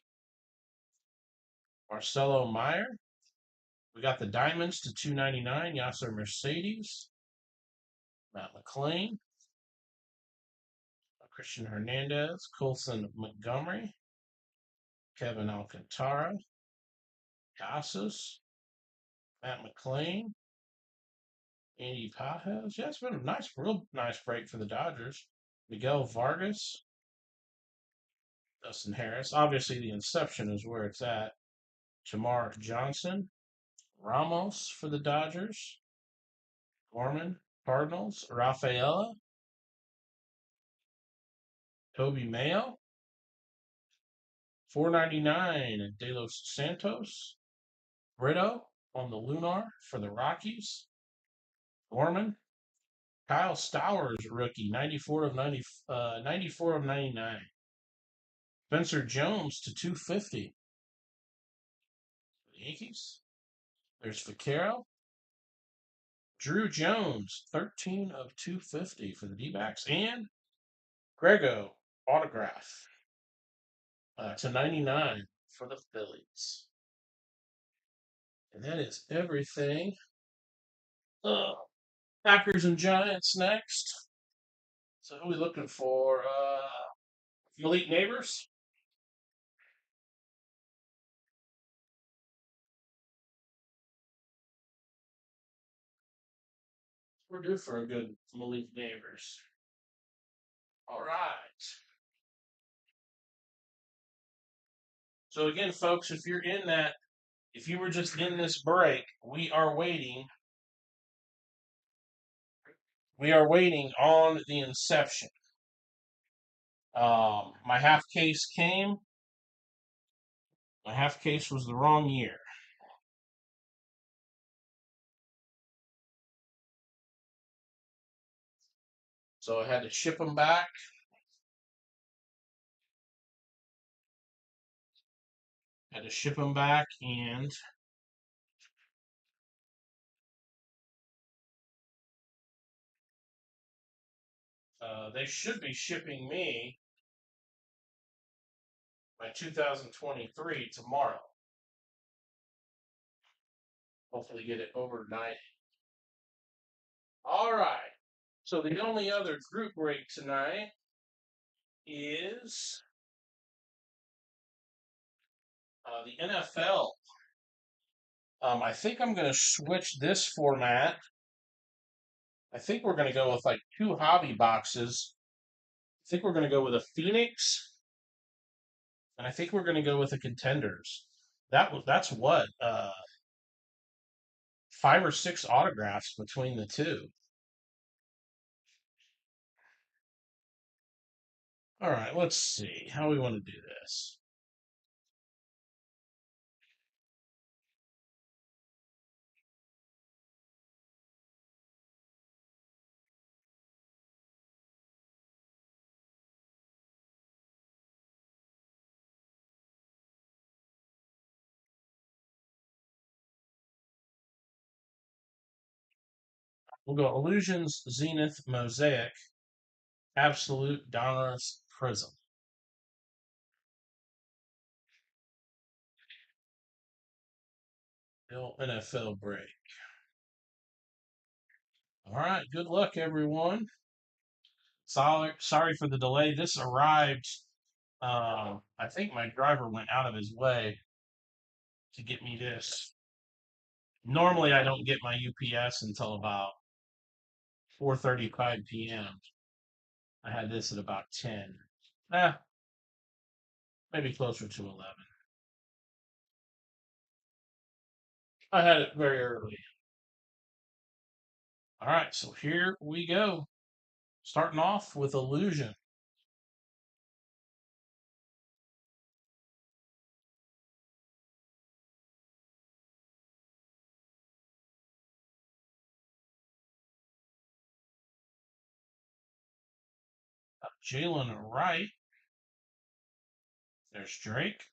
Marcelo Meyer. We got the Diamonds to 299. Yasser Mercedes. Matt McLean. Christian Hernandez. Colson Montgomery. Kevin Alcantara. Casas. Matt McLean. Andy Pajes. Yeah, it's been a real nice break for the Dodgers. Miguel Vargas. Dustin Harris. Obviously, the inception is where it's at. Jamar Johnson. Ramos for the Dodgers. Gorman, Cardinals. Rafaela. Toby Mayo. 499 De Los Santos. Brito on the Lunar for the Rockies. Gorman. Kyle Stowers, rookie, 94 of 99. Spencer Jones to 250 for the Yankees. There's Vaquero. Drew Jones, 13 of 250 for the D-backs. And Grego, autograph to 99 for the Phillies. And that is everything. Packers and Giants next. So who are we looking for? Malik Neighbors. We're due for a good Malik Neighbors. All right. So again, folks, if you were just in this break, we are waiting. We are waiting on the inception. My half case came. My half case was the wrong year. So I had to ship them back. And they should be shipping me my 2023 tomorrow. Hopefully get it overnight. All right. So the only other group break tonight is the NFL. I think I'm going to switch this format. I think we're going to go with like 2 hobby boxes. I think we're going to go with a Phoenix, and I think we're going to go with a Contenders. That's what 5 or 6 autographs between the two. All right, let's see how we want to do this. We'll go Illusions, Zenith, Mosaic, Absolute, Donruss, Prism. Bill NFL break. All right, good luck, everyone. Sorry for the delay. This arrived. I think my driver went out of his way to get me this. Normally, I don't get my UPS until about 4:35 p.m. I had this at about 10. Eh, maybe closer to 11. I had it very early. All right, so here we go. Starting off with illusion. Jalen Wright. There's Drake.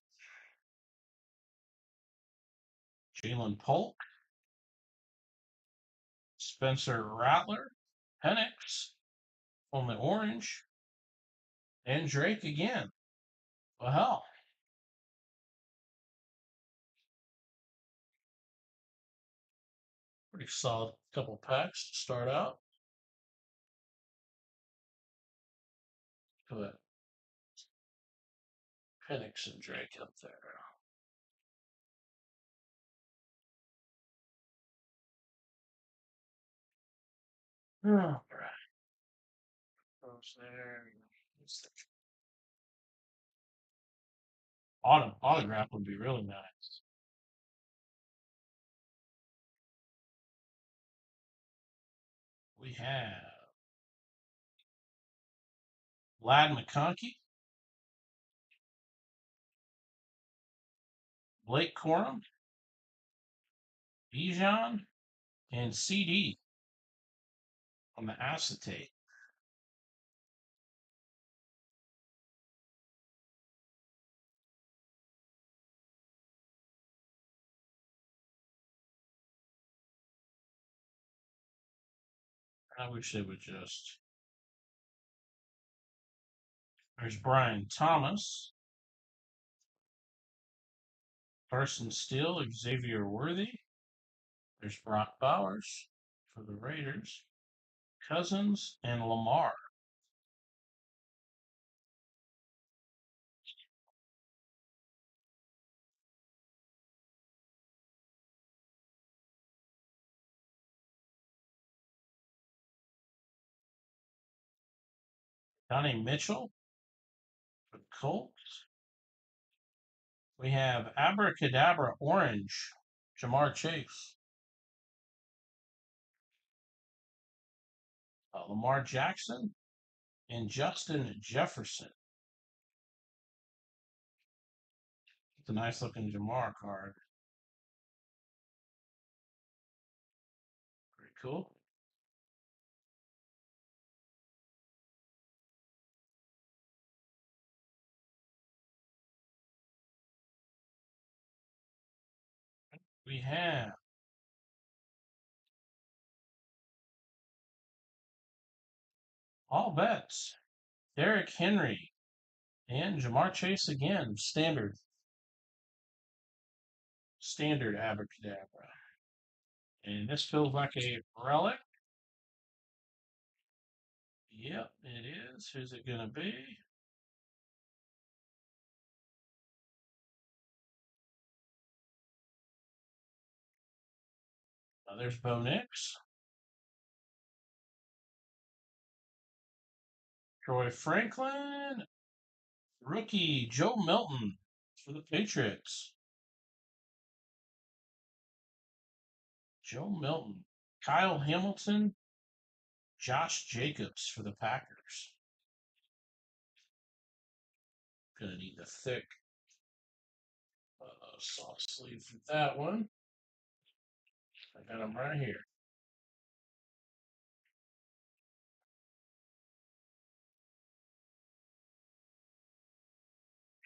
Jalen Polk. Spencer Rattler. Penix on the orange. And Drake again. Well, hell. Pretty solid couple packs to start out. Put Penix and Drake up there. All right. Goes there. Autograph would be really nice. We have Vlad McConkey, Blake Corum, Bijan, and CD on the acetate. I wish they would just. There's Brian Thomas, Carson Steele, Xavier Worthy. There's Brock Bowers for the Raiders, Cousins, and Lamar. Donnie Mitchell for the Colts. We have Abracadabra Orange, Jamar Chase. Lamar Jackson and Justin Jefferson. It's a nice looking Jamar card. Pretty cool. We have all bets. Derrick Henry and Jamar Chase again. Standard Abracadabra. And this feels like a relic. Yep, it is. Who's it going to be? There's Bo Nix. Troy Franklin. Rookie Joe Milton for the Patriots. Joe Milton. Kyle Hamilton. Josh Jacobs for the Packers. Gonna need the thick soft sleeve for that one. I got them right here.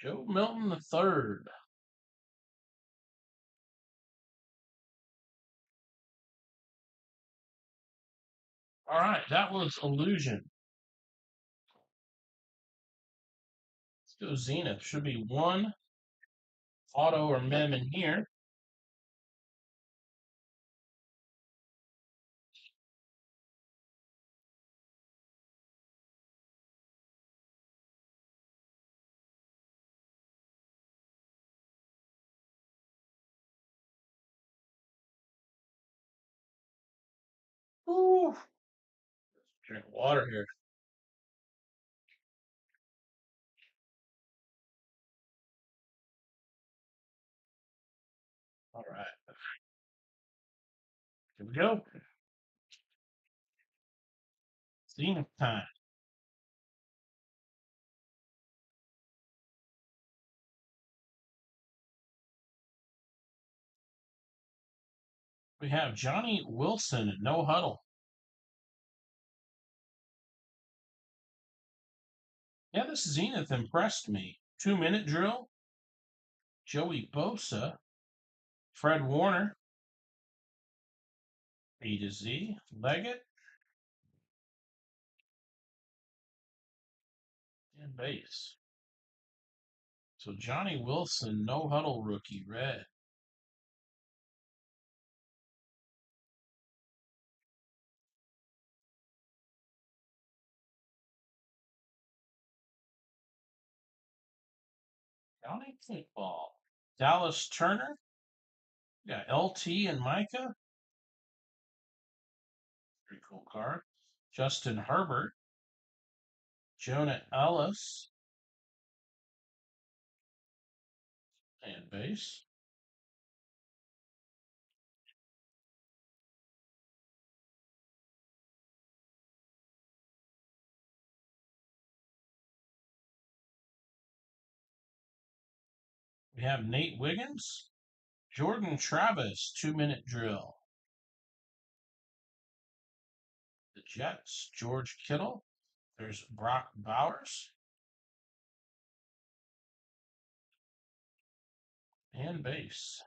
Joe Milton the third. All right, that was Illusion. Let's go Zenith. Should be one auto or mem in here. Ooh, drink water here. All right, here we go. Zenith time. We have Johnny Wilson, no huddle. Yeah, this Zenith impressed me. 2-minute drill. Joey Bosa, Fred Warner, A to Z, Leggett, and base. So Johnny Wilson, no huddle rookie, red. County football. Dallas Turner, got LT and Micah. Pretty cool card. Justin Herbert, Jonah Ellis, and base. We have Nate Wiggins, Jordan Travis, 2-minute drill. The Jets, George Kittle. There's Brock Bowers and base.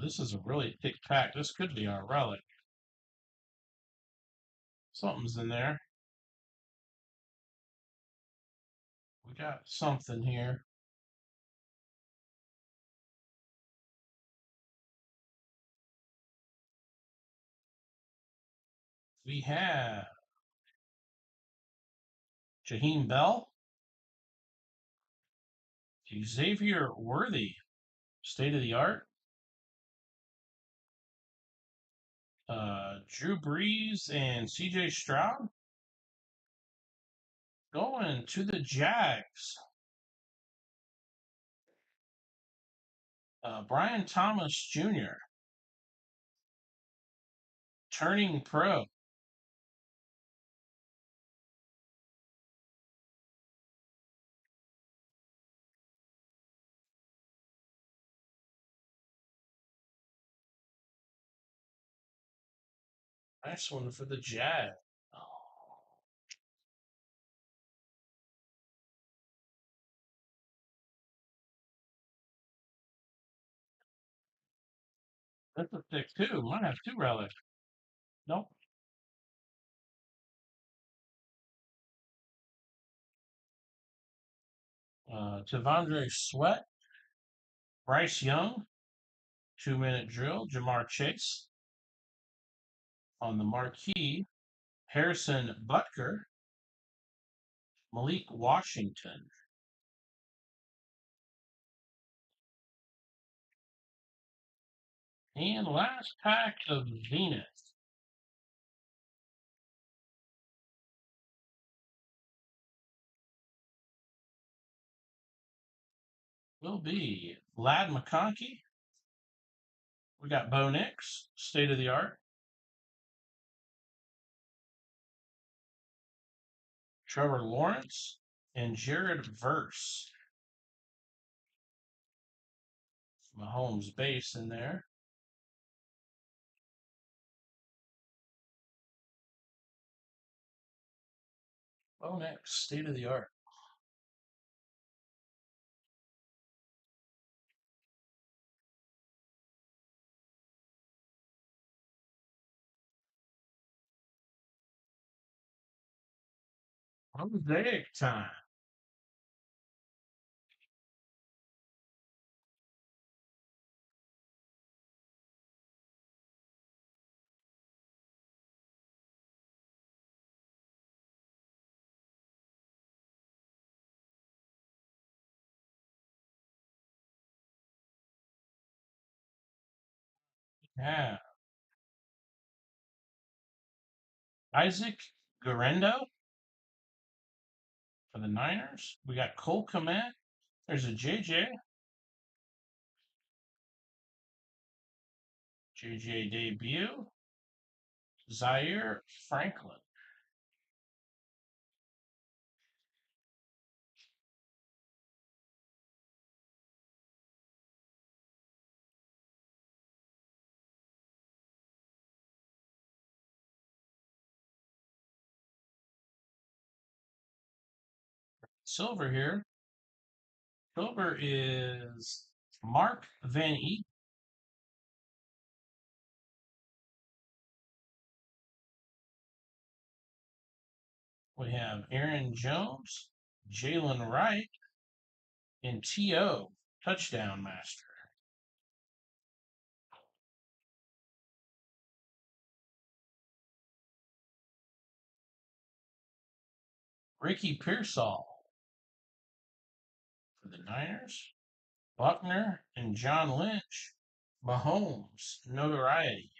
This is a really thick pack. This could be our relic. Something's in there. We got something here. We have Jaheim Bell, Xavier Worthy, state of the art. Drew Brees and CJ Stroud going to the Jags. Brian Thomas Jr. turning pro. Nice one for the Jags. Oh, that's a thick too. Might have two relics. Nope. Tavondre Sweat, Bryce Young, 2-minute drill. Jamar Chase on the marquee. Harrison Butker, Malik Washington. And last pack of Zenith. Will be Vlad McConkey. We got Bo Nix, state of the art. Trevor Lawrence and Jared Verse. Mahomes base in there. Bo Nix, state of the art. Mosaic time. Yeah. Isaac Guerrero for the Niners. We got Cole Kmet. There's a JJ debut. Zaire Franklin. Silver here. Silver is Mark Van Eek. We have Aaron Jones, Jalen Wright, and T.O. Touchdown Master. Ricky Pearsall for the Niners. Buckner and John Lynch. Mahomes, notoriety.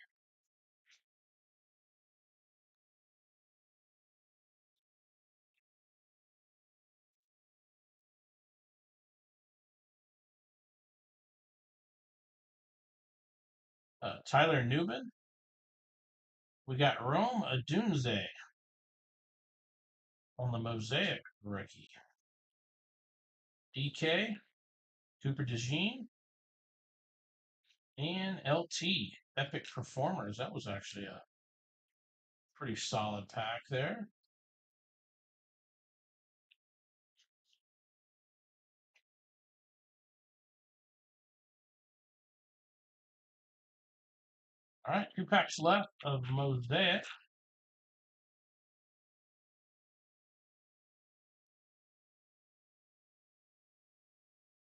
Tyler Newman. We got Rome Adunze on the Mosaic rookie. DK, Cooper DeJean, and LT, Epic Performers. That was actually a pretty solid pack there. All right, 2 packs left of Mosaic.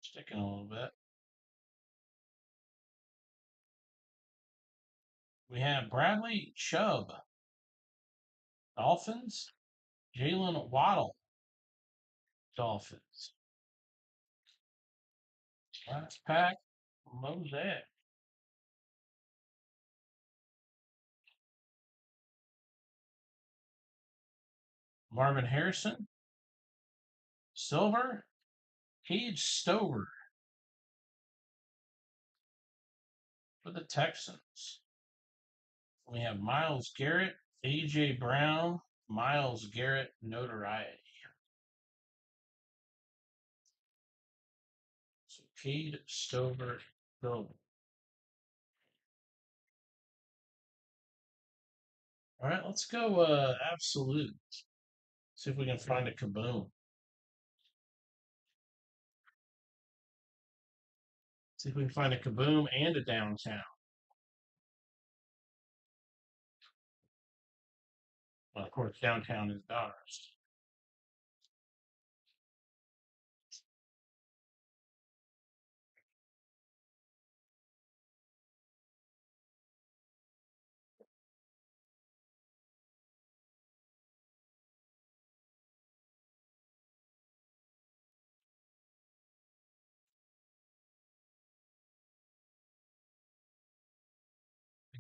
Sticking a little bit. We have Bradley Chubb, Dolphins. Jalen Waddle, Dolphins. Last pack, Mosaic. Marvin Harrison, Silver, Cade Stover for the Texans. We have Myles Garrett, A.J. Brown, Myles Garrett, notoriety. So Cade Stover, Silver. All right, let's go absolute. See if we can find a kaboom. See if we can find a kaboom and a downtown. Well, of course, downtown is ours.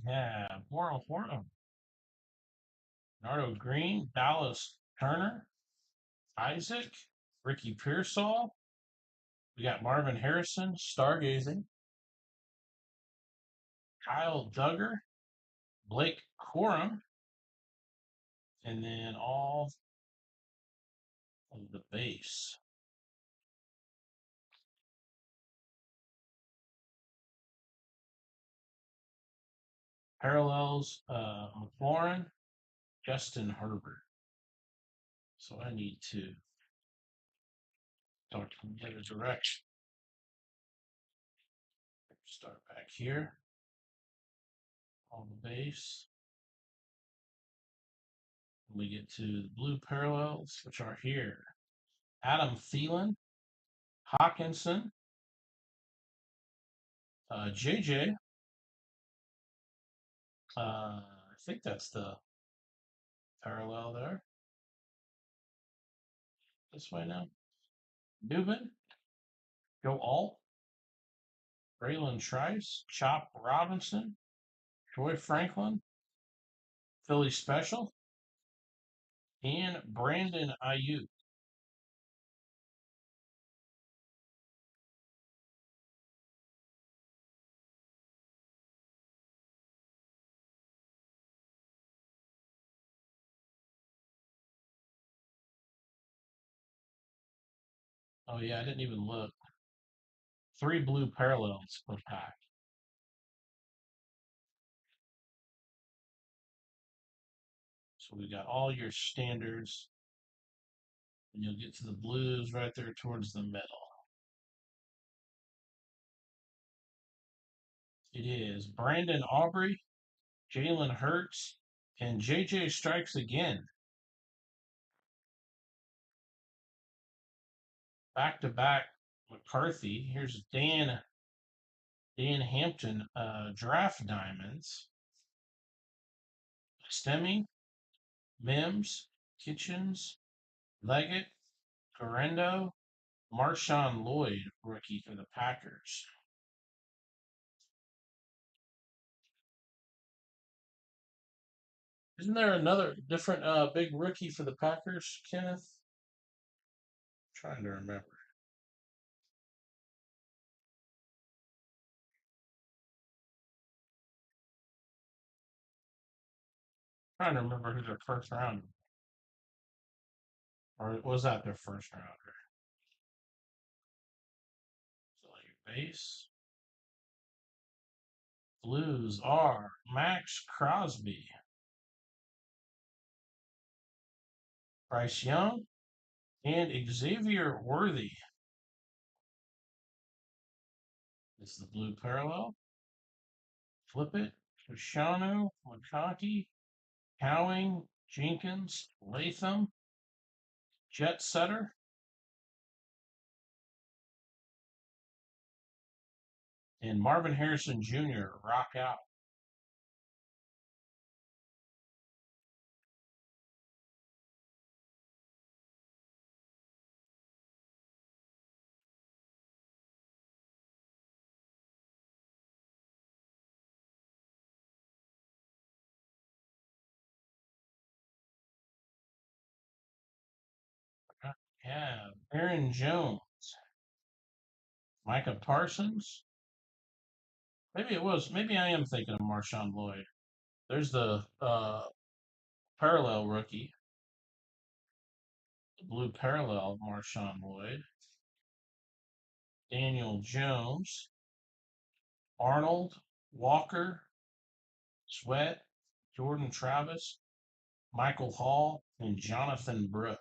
Yeah, Boro, Nardo Green, Dallas Turner, Isaac, Ricky Pearsall. We got Marvin Harrison, Stargazing, Kyle Duggar, Blake Corum, and then all of the base. Parallels, McLaurin, Justin Herbert. So I need to talk from the other direction. Start back here on the base. We get to the blue parallels, which are here. Adam Thielen, Hawkinson, JJ. I think that's the parallel there. This way now. Dubin, Joe Alt, Braylon Trice, Chop Robinson, Troy Franklin, Philly Special, and Brandon Ayuk. Oh yeah, I didn't even look. 3 blue parallels per pack. So we got all your standards, and you'll get to the blues right there towards the middle. It is Brandon Aubrey, Jalen Hurts, and JJ Strikes again. Back to back McCarthy. Here's Dan Hampton draft diamonds. Stemming, Mims, Kitchens, Leggett, Correndo, Marshawn Lloyd, rookie for the Packers. Isn't there another different big rookie for the Packers, Kenneth? I'm trying to remember. I'm trying to remember who their first round, or was that their first rounder? So your base blues are Max Crosby, Bryce Young, and Xavier Worthy. It's the blue parallel. Flip it. Fashanu, McConkey, Cowing, Jenkins, Latham, Jet Setter, and Marvin Harrison Jr. rock out. Yeah, Aaron Jones, Micah Parsons. Maybe it was. Maybe I am thinking of Marshawn Lloyd. There's the parallel rookie, the blue parallel of Marshawn Lloyd. Daniel Jones, Arnold, Walker, Sweat, Jordan Travis, Michael Hall, and Jonathan Brooks.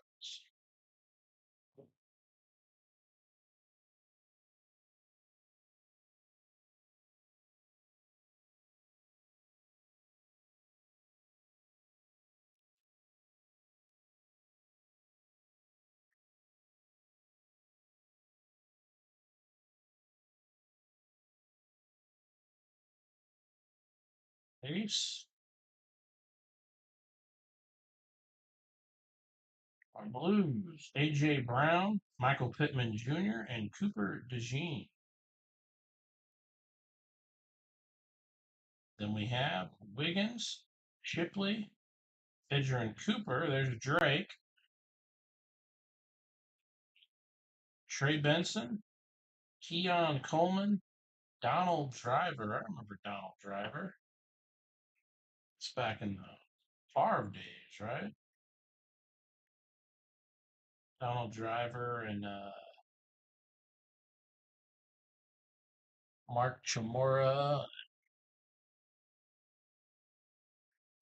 Ace, our Blues, A.J. Brown, Michael Pittman Jr., and Cooper DeJean. Then we have Wiggins, Shipley, Edgerrin Cooper. There's Drake, Trey Benson, Keon Coleman, Donald Driver. I remember Donald Driver. It's back in the Favre days, right? Donald Driver and Mark Chamora.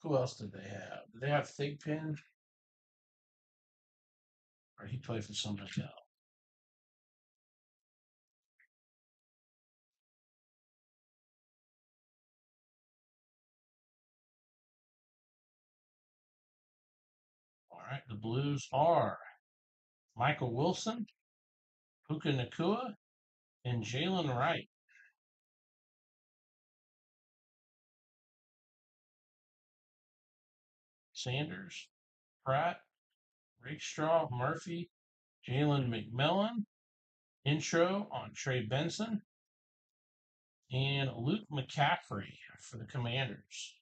Who else did they have? Did they have Thigpen? Or he played for somebody else? All right, the Blues are Michael Wilson, Puka Nakua, and Jalen Wright. Sanders, Pratt, Rakestraw, Murphy, Jalen McMillan. Intro on Trey Benson. and Luke McCaffrey for the Commanders.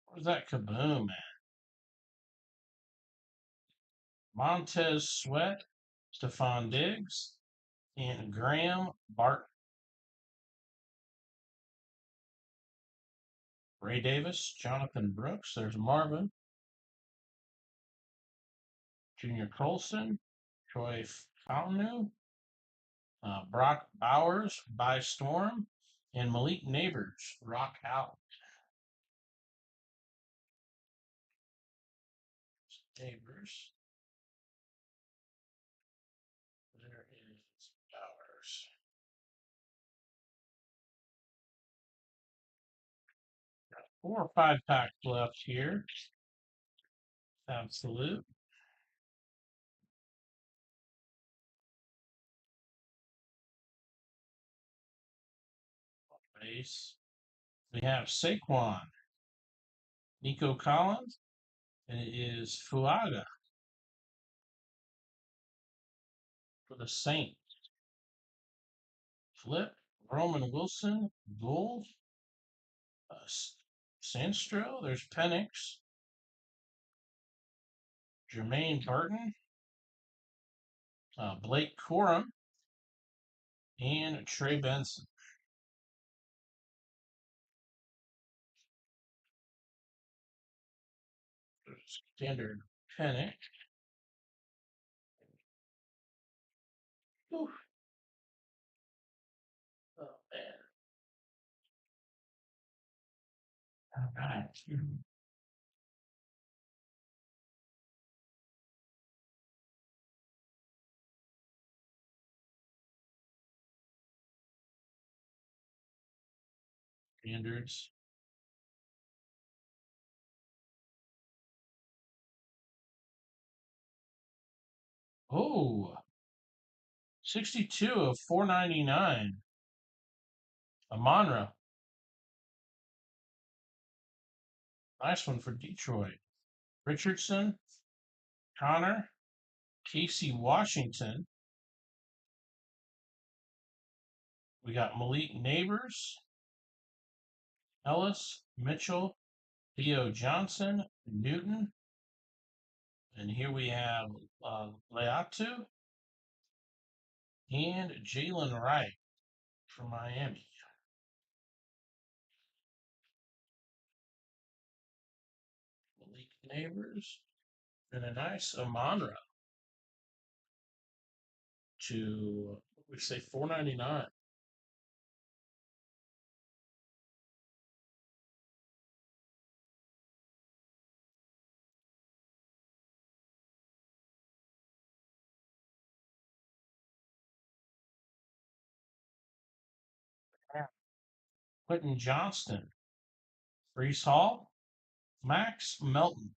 Where's that kaboom at? Montez Sweat, Stephon Diggs, and Graham Barton. Ray Davis, Jonathan Brooks. There's Marvin. Junior Colson, Troy Fountain, Brock Bowers by Storm, and Malik Neighbors rock out. Neighbors. There is Bowers. Got 4 or 5 packs left here. Absolute. Base. We have Saquon, Nico Collins, and it is Fuaga for the Saints. Flip, Roman Wilson, Gold, Sandstro, there's Penix, Jermaine Burton, Blake Corum, and Trey Benson. Standard Penix. Oof. Oh, man. All right. Standards. Oh, 62 of 499. Amonra. Nice one for Detroit. Richardson, Connor, Casey Washington. We got Malik Neighbors, Ellis, Mitchell, Theo Johnson, Newton. And here we have Leatu and Jalen Wright from Miami. Malik Neighbors and a nice Amonra to, we say, 499. Quentin Johnston, Brees Hall, Max Melton,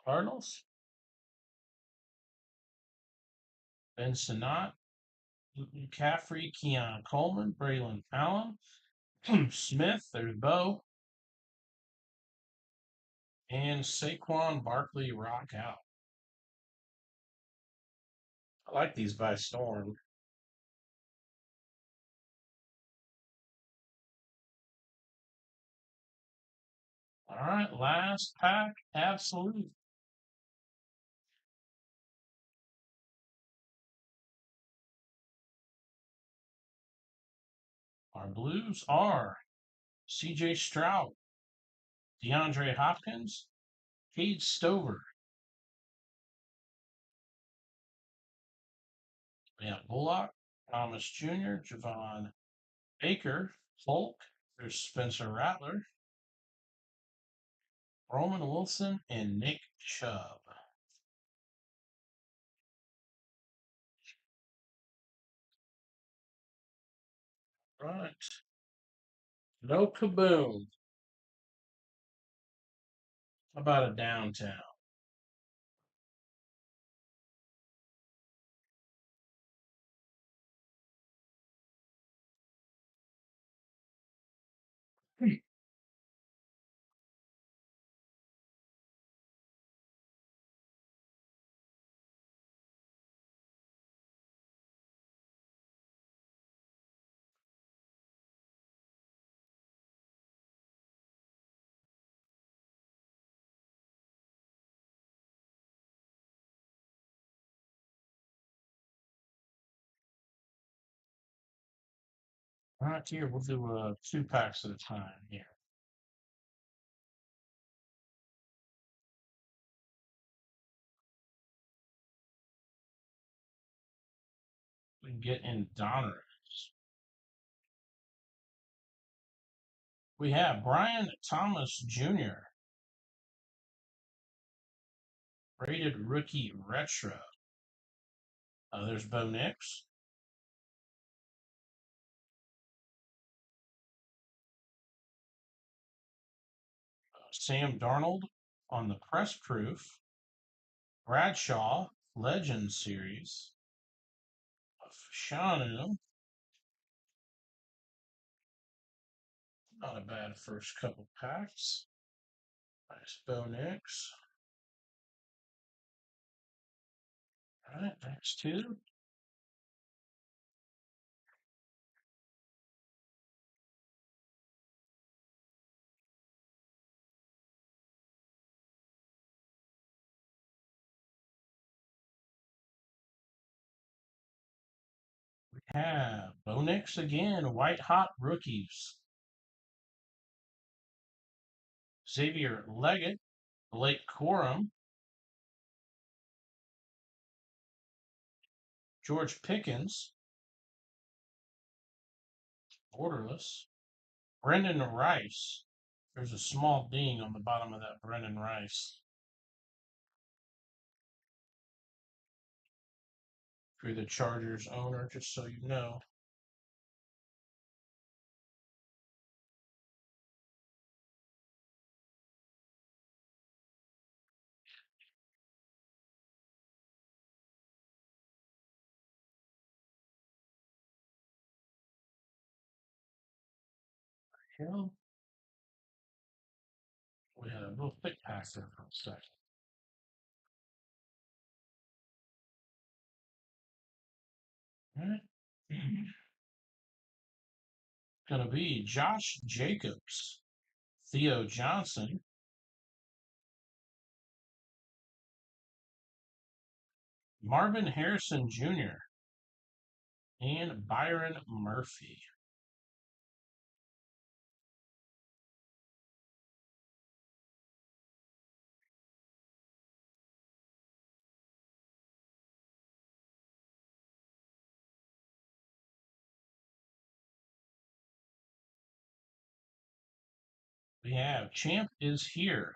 Cardinals, Ben Sinnott, McCaffrey, Keon Coleman, Braylon Allen, Smith, there's Bo, and Saquon Barkley rock out. I like these by Storm. All right, last pack, absolute. Our blues are CJ Stroud, DeAndre Hopkins, Cade Stover. We have Bullock, Thomas Jr., Javon Baker, Polk. There's Spencer Rattler, Roman Wilson, and Nick Chubb. Right. No kaboom. How about a downtown? All right, here we'll do 2 packs at a time here. We can get in Donruss. We have Brian Thomas Jr., rated rookie retro. There's Bo Nix. Sam Darnold on the press proof. Bradshaw Legend Series of Shanu. Not a bad first couple packs. Nice Bo Nix. All right, next 2. We have Bo Nix again, white hot rookies. Xavier Leggett, Blake Corum, George Pickens, borderless, Brendan Rice. There's a small ding on the bottom of that Brendan Rice. If you're the Chargers owner, just so you know. Hell, we had a little thick pack there for a second. All right. Gonna be Josh Jacobs, Theo Johnson, Marvin Harrison Jr., and Byron Murphy. We have Champ is here,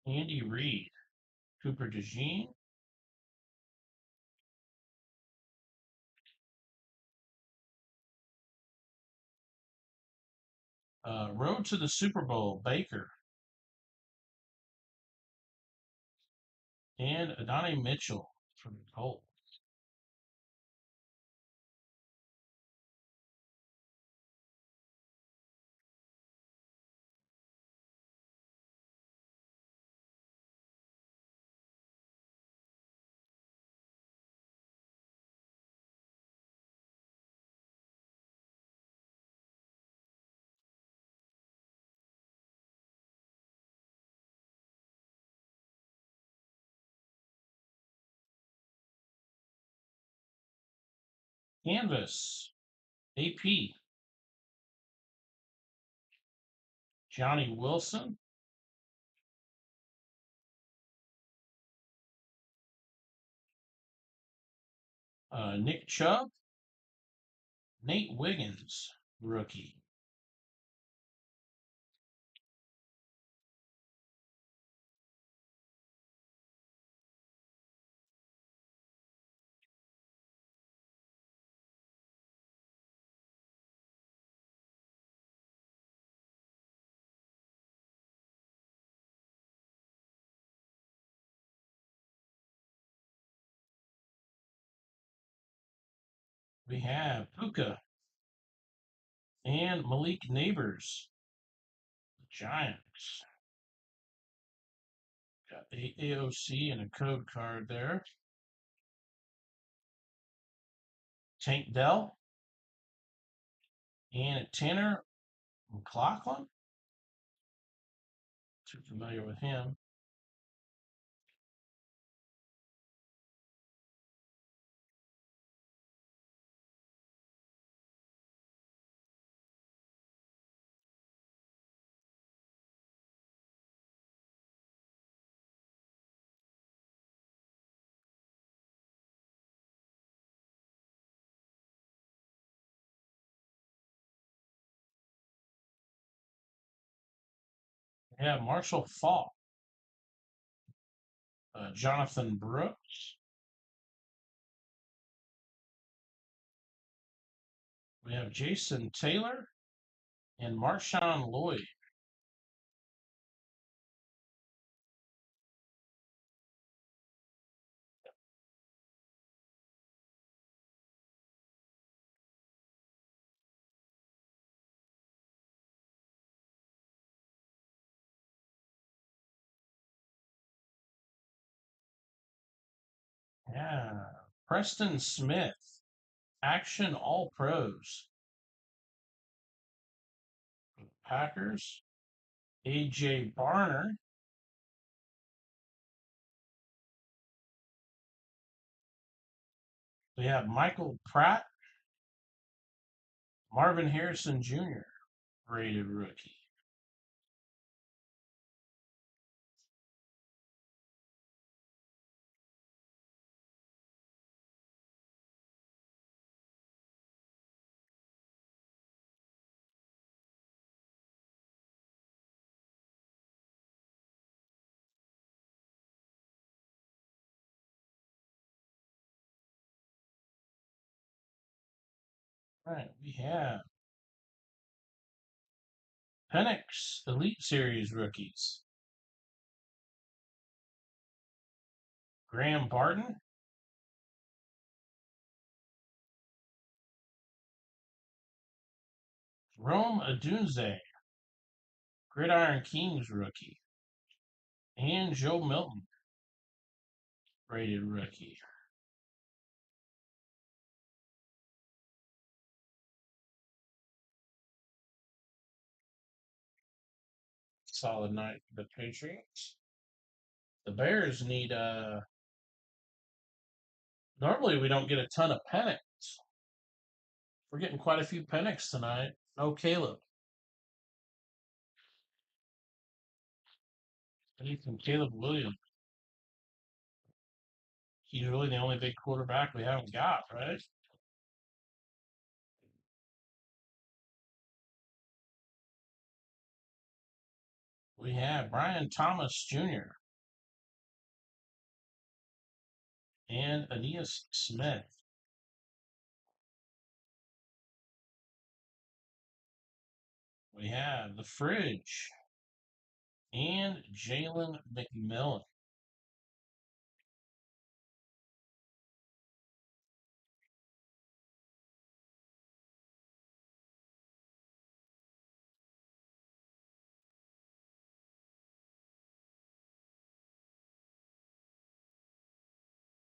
Andy Reid, Cooper DeJean, Road to the Super Bowl, Baker, and Adonai Mitchell for the Colts. Canvas, AP, Johnny Wilson, Nick Chubb, Nate Wiggins, rookie. We have Puka And Malik Neighbors, Giants. Got a AOC and a code card there. Tank Dell and a Tanner McLaughlin. Too familiar with him. Yeah, Marshall Falk, Jonathan Brooks. We have Jason Taylor and Marshawn Lloyd. Yeah, Preston Smith, Action All Pros, Packers. AJ Barner. We have Michael Pratt, Marvin Harrison Jr., rated rookie. All right, we have Penix Elite Series rookies. Graham Barton, Rome Odunze, Gridiron Kings rookie, and Joe Milton, rated rookie. Solid night for the Patriots. The Bears need normally we don't get a ton of Penix. We're getting quite a few Penix tonight. No Caleb. Ethan Caleb Williams. He's really the only big quarterback we haven't got, right? We have Brian Thomas Jr. and Aeneas Smith. We have the Fridge and Jalen McMillan.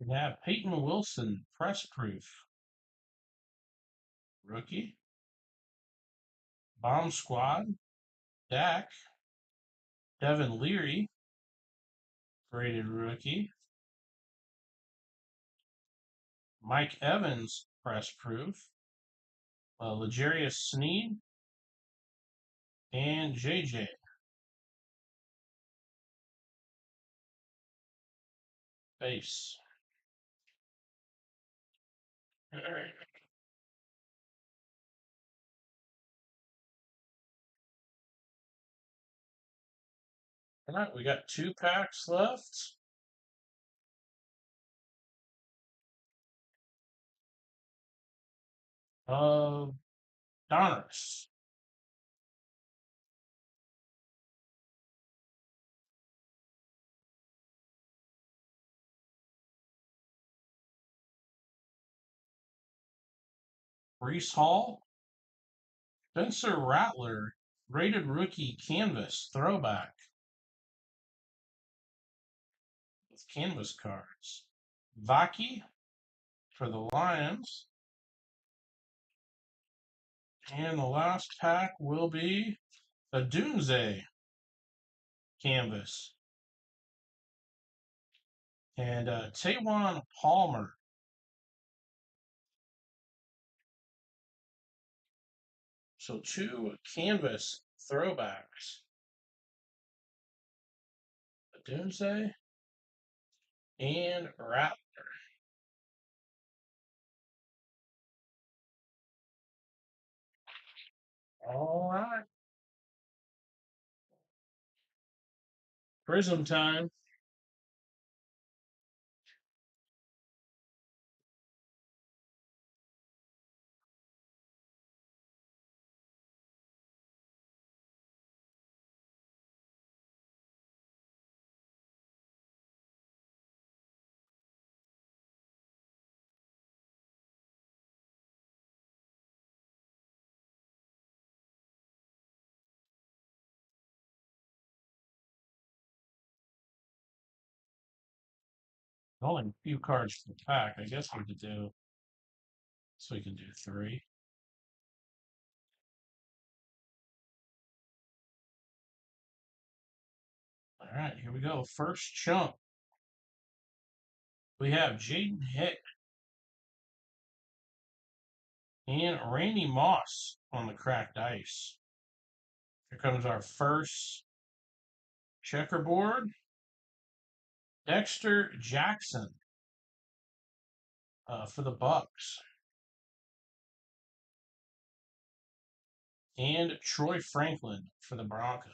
We have Peyton Wilson, press proof. Rookie. Bomb Squad, Dak. Devin Leary, graded rookie. Mike Evans, press proof. L'Jarius Sneed and JJ. Base. All right, we got 2 packs left. Donruss. Brees Hall, Spencer Rattler, rated rookie canvas throwback with canvas cards. Vaki for the Lions. And the last pack will be a Doomsday canvas. And Tawan Palmer. So 2 canvas throwbacks. A Doomsday and Rattler. All right. Prism time. Only a few cards per pack. I guess we could do, so we can do 3. All right, here we go. First chunk. We have Jaden Hick and Randy Moss on the cracked ice. Here comes our first checkerboard. Dexter Jackson for the Bucks. And Troy Franklin for the Broncos.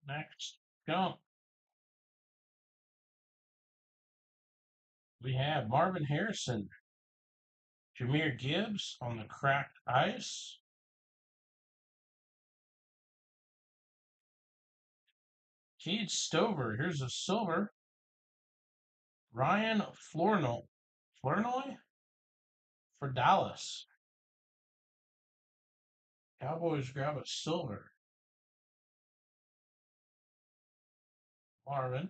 Next jump. We have Marvin Harrison, Jahmyr Gibbs on the cracked ice. Cade Stover, here's a silver. Ryan Flournoy for Dallas. Cowboys grab a silver. Marvin.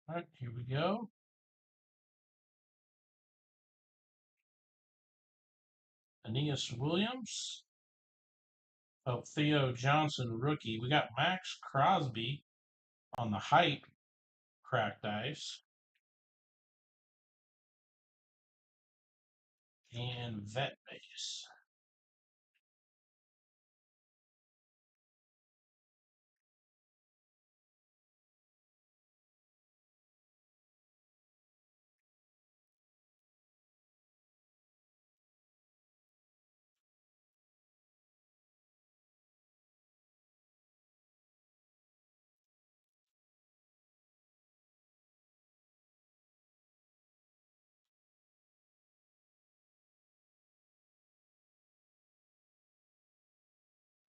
All right, here we go. Aeneas Williams. Oh, Theo Johnson, rookie. We got Max Crosby on the hype cracked ice. And vet base.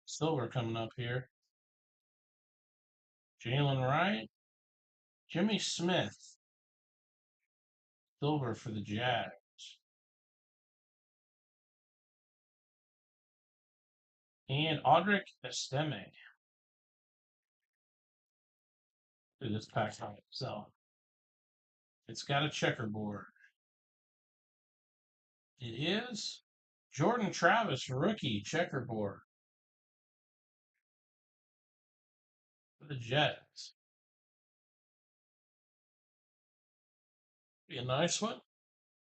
Silver coming up here. Jalen Wright. Jimmy Smith. Silver for the Jags. And Audric Estime. This pack's on itself. It's got a checkerboard. It is Jordan Travis, rookie checkerboard for the Jets. Be a nice one.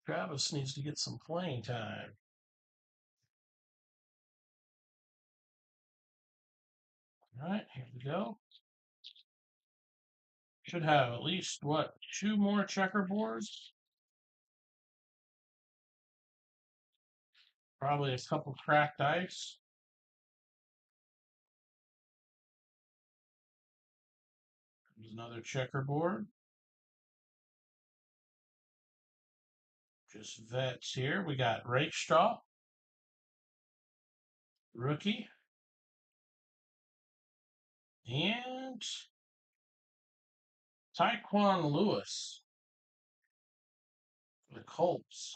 Travis needs to get some playing time. All right, here we go. Should have at least, what, 2 more checkerboards? Probably a couple cracked ice. There's another checkerboard. Just vets here. We got Rakestraw, rookie, and Tyquan Lewis for the Colts.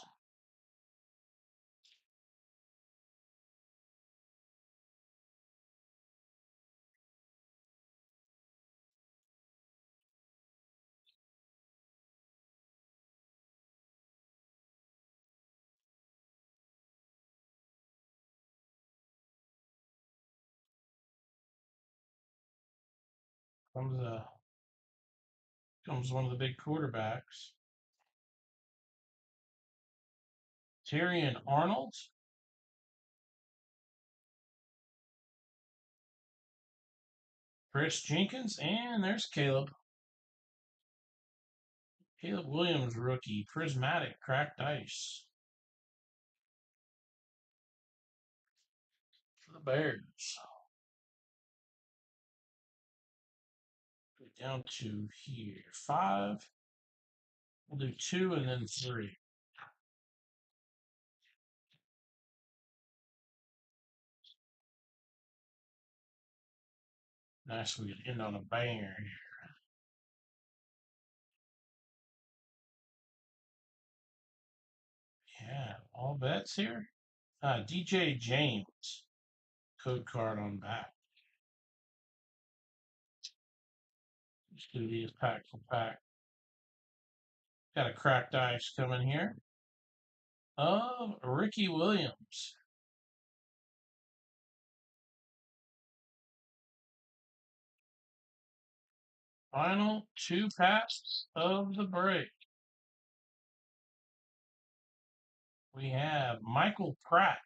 Comes one of the big quarterbacks. Tyrion Arnold, Chris Jenkins, and there's Caleb. Caleb Williams, rookie, prismatic, cracked ice for the Bears. Go down to here, 5. We'll do 2 and then 3. Nice, we can end on a banger here. Yeah, all bets here. DJ James, code card on back. Let's do these pack for pack. Got a cracked ice coming here of Ricky Williams. Final 2 packs of the break. We have Michael Pratt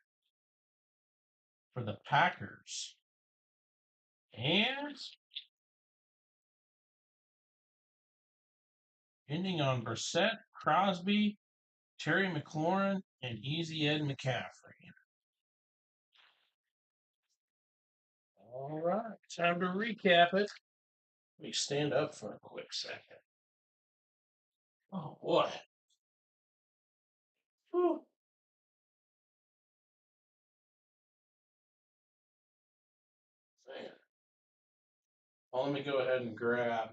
for the Packers. And ending on Brissett, Crosby, Terry McLaurin, and Easy Ed McCaffrey. All right, time to recap it. Let me stand up for a quick second. Oh boy. Whew. Man. Well, let me go ahead and grab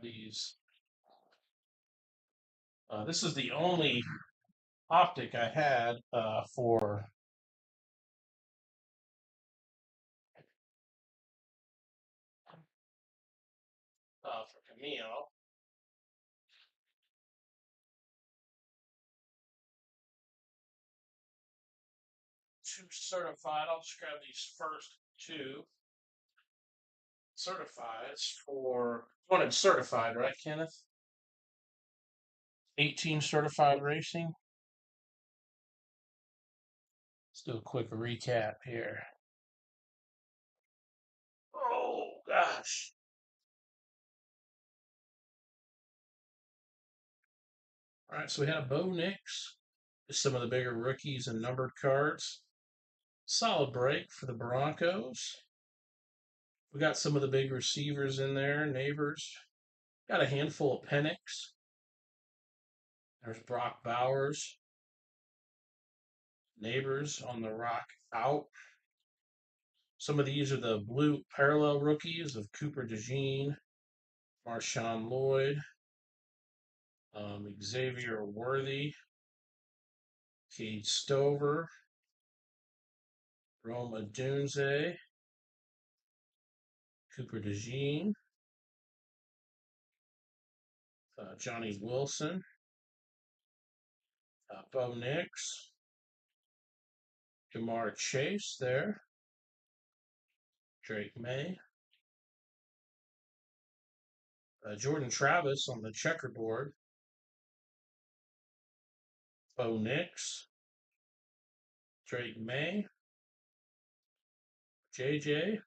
these. This is the only optic I had for Camille. 2 certified. I'll just grab these first 2 certifieds for. You wanted certified, right, Kenneth? 18 certified racing. Let's do a quick recap here. Oh gosh. All right, so we had Bo Nix, just some of the bigger rookies and numbered cards. Solid break for the Broncos. We got some of the big receivers in there, neighbors. Got a handful of Penix. There's Brock Bowers. Neighbors on the rock out. Some of these are the blue parallel rookies of Cooper DeJean, Marshawn Lloyd, Xavier Worthy, Cade Stover, Roma Dunze, Cooper DeJean, Johnny Wilson, Bo Nix, Jamar Chase there, Drake May, Jordan Travis on the checkerboard, Bo Nix, Drake May, JJ.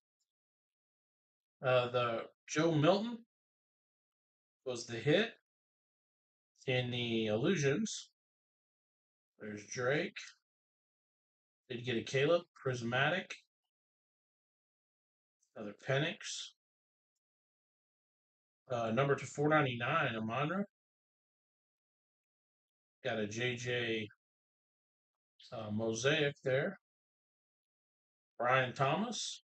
The Joe Milton was the hit in the Illusions. There's Drake. Did get a Caleb Prismatic. Another Penix. Number to 499, Amandra. Got a JJ Mosaic there. Brian Thomas.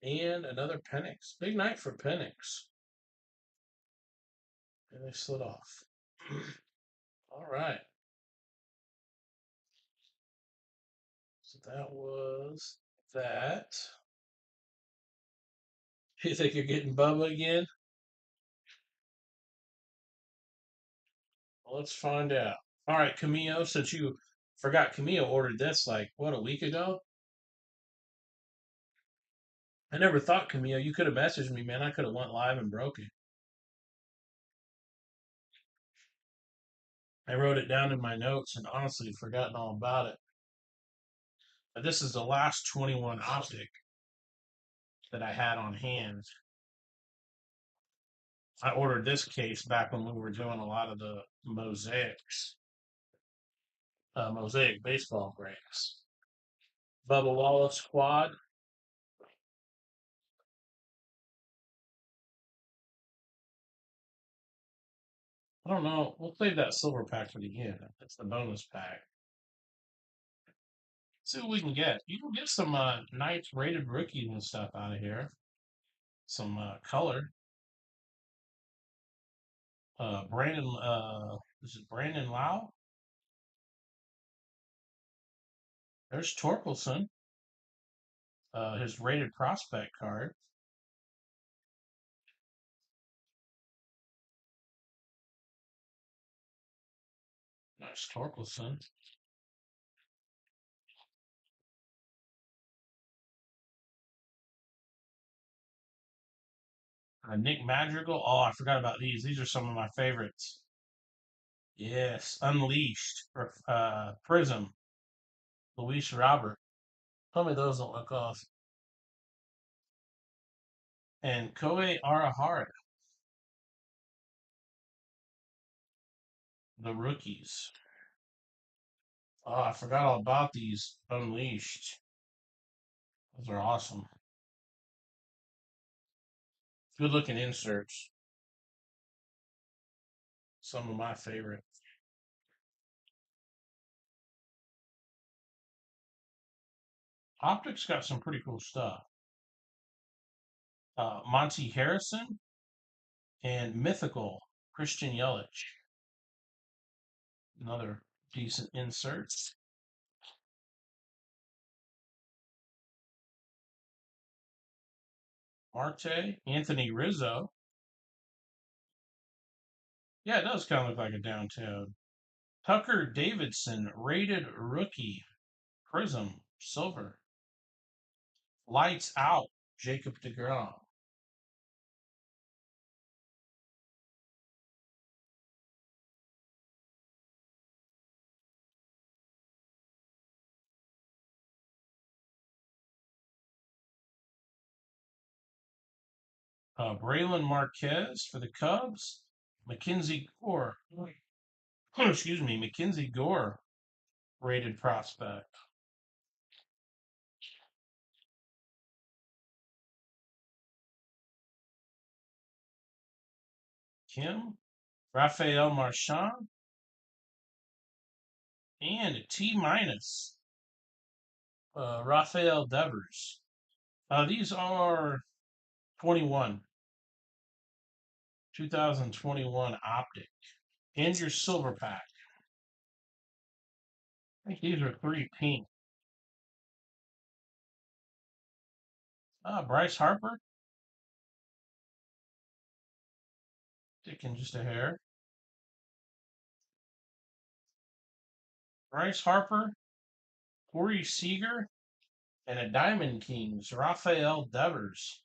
And another Penix. Big night for Penix. And they slid off. All right. So that was that. You think you're getting Bubba again? Well, let's find out. All right, Camille, since you forgot, Camille ordered this like, what, a week ago? I never thought, Camille, you could have messaged me, man. I could have went live and broke it. I wrote it down in my notes and honestly forgotten all about it. But this is the last 21 optic that I had on hand. I ordered this case back when we were doing a lot of the mosaics, mosaic baseball breaks. Bubba Wallace quad. I don't know. We'll save that silver pack for the end. That's the bonus pack. See what we can get. You can get some nice rated rookies and stuff out of here. Some color. Brandon, this is Brandon Lau. There's Torkelson. His rated prospect card. Nice Torkelson. Nick Madrigal. Oh, I forgot about these. These are some of my favorites. Yes, Unleashed. Prism. Luis Robert. Tell me those don't look off. And Koei Arahara. The rookies. Oh, I forgot all about these Unleashed. Those are awesome. Good looking inserts. Some of my favorite. Optics got some pretty cool stuff. Monty Harrison and Mythical Christian Yelich. Another decent insert. Marte, Anthony Rizzo. Yeah, it does kind of look like a downtown. Tucker Davidson, rated rookie. Prism, silver. Lights out, Jacob DeGrom. Braylon Marquez for the Cubs. Mackenzie Gore. Excuse me, Mackenzie Gore, rated prospect. Kim, Rafael Marchand, and a T minus, Rafael Devers. These are 21, 2021 optic. And your silver pack. I think these are 3 pink. Bryce Harper. Sticking just a hair. Bryce Harper, Corey Seager, and a Diamond Kings, Rafael Devers.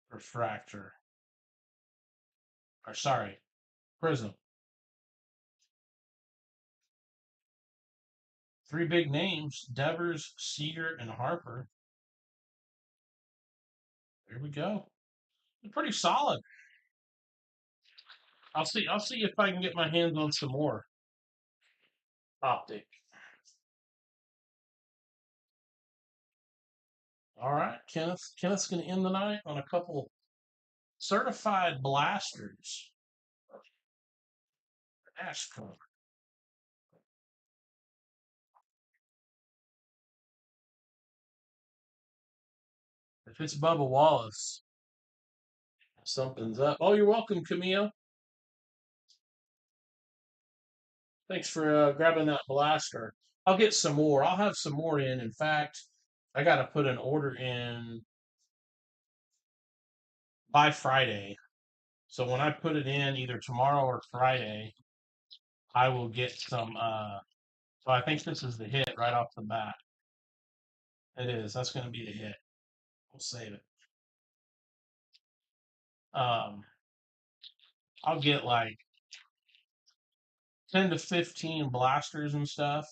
Refractor. Or sorry, Prism. Three big names: Devers, Seager, and Harper. There we go. Pretty solid. I'll see. I'll see if I can get my hands on some more optic. All right, Kenneth. Kenneth's going to end the night on a couple certified blasters. NASCAR. If it's Bubba Wallace, something's up. Oh, you're welcome, Camille. Thanks for grabbing that blaster. I'll get some more. I'll have some more in. In fact, I got to put an order in by Friday. So when I put it in either tomorrow or Friday, I will get some. So I think this is the hit right off the bat. It is. That's going to be the hit. We'll save it. Um, I'll get like 10 to 15 blasters and stuff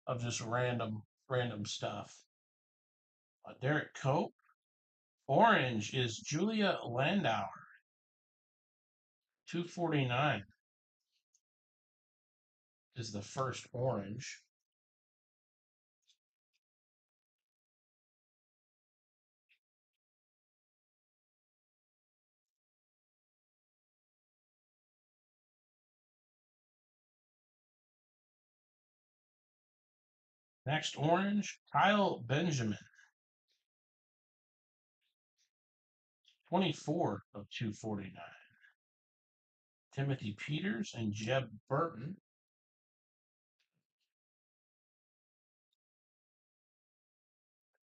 of just random stuff. Derek Cope. Orange is Julia Landauer. 249 is the first orange. Next orange, Kyle Benjamin. 24 of 249. Timothy Peters and Jeb Burton.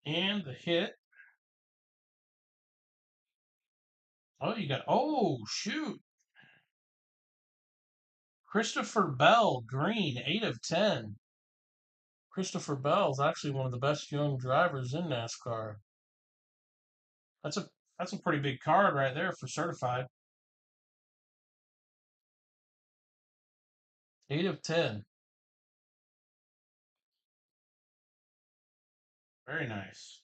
And the hit. Oh, you got, oh, shoot. Christopher Bell, green, 8 of 10. Christopher Bell is actually one of the best young drivers in NASCAR. That's a that's a pretty big card right there for certified. 8 of 10. Very nice.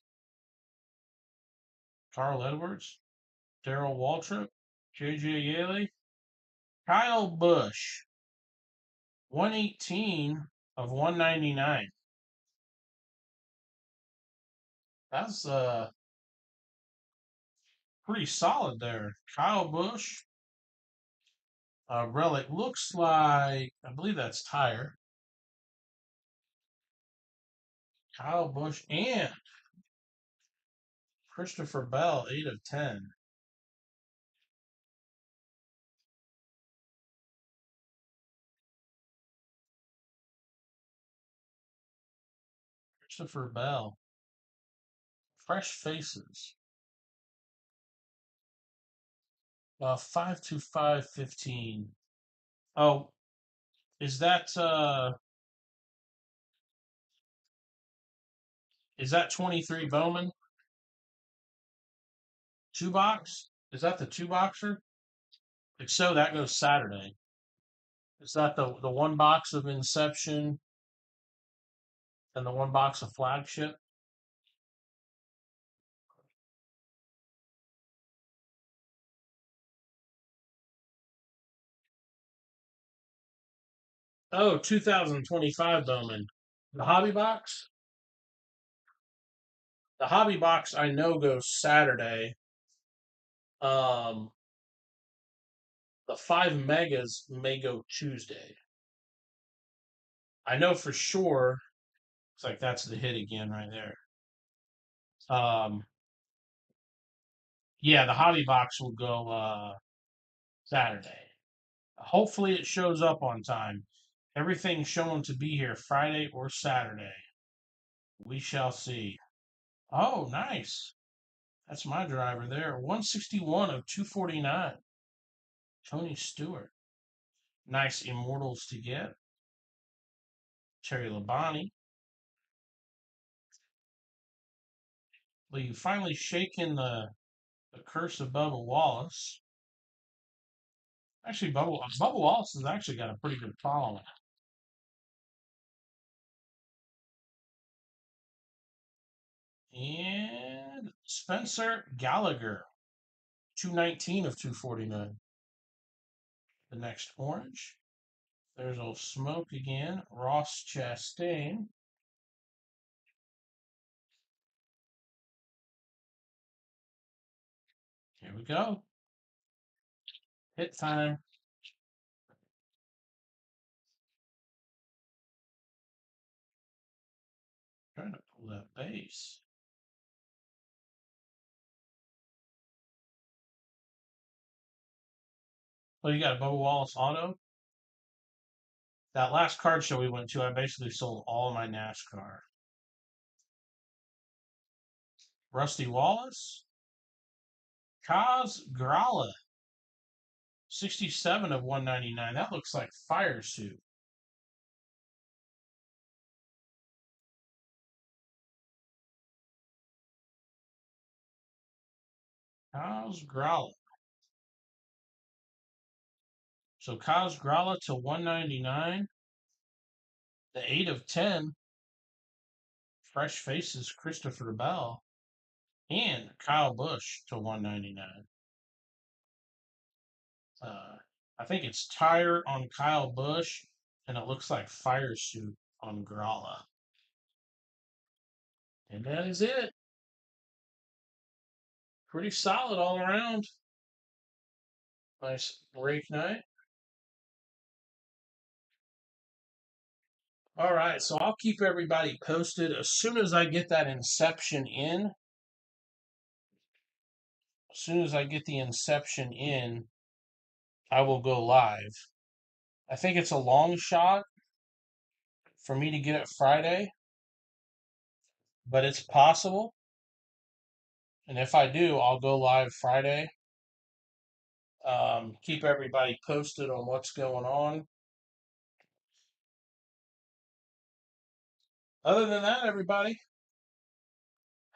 Carl Edwards, Darrell Waltrip, JJ Yeley, Kyle Busch, 118 of 199. That's pretty solid there. Kyle Busch, relic looks like, I believe that's tire. Kyle Busch and Christopher Bell, 8 of 10. Christopher Bell, fresh faces. 52515. Oh, is that 23 Bowman? Two box? Is that the two boxer? If so, that goes Saturday. Is that the one box of Inception and the one box of Flagship? Oh, 2025 Bowman. The hobby box? The hobby box I know goes Saturday. Um, the 5 megas may go Tuesday. I know for sure. It's like that's the hit again right there. Um, yeah, the hobby box will go Saturday. Hopefully it shows up on time. Everything's shown to be here Friday or Saturday. We shall see. Oh, nice. That's my driver there. 161 of 249. Tony Stewart. Nice immortals to get. Terry Labonte. Well, you finally shaken the curse of Bubba Wallace. Actually, Bubba Wallace has actually got a pretty good following. And Spencer Gallagher, 219 of 249. The next orange. There's old Smoke again. Ross Chastain. Here we go. Hit time. Trying to pull that base. Oh, you got a Bubba Wallace auto? That last card show we went to, I basically sold all my NASCAR. Rusty Wallace. Kaz Grala. 67 of 199. That looks like Fire Suit. Kaz Grala. So Kaz Grala to 199. The 8 of 10. Fresh Faces, Christopher Bell. And Kyle Busch to 199. I think it's Tire on Kyle Busch, and it looks like Fire Suit on Grala. And that is it. Pretty solid all around. Nice break night. All right, so I'll keep everybody posted as soon as I get that inception in. As soon as I get the inception in, I will go live. I think it's a long shot for me to get it Friday, but it's possible. And if I do, I'll go live Friday. Keep everybody posted on what's going on. Other than that, everybody,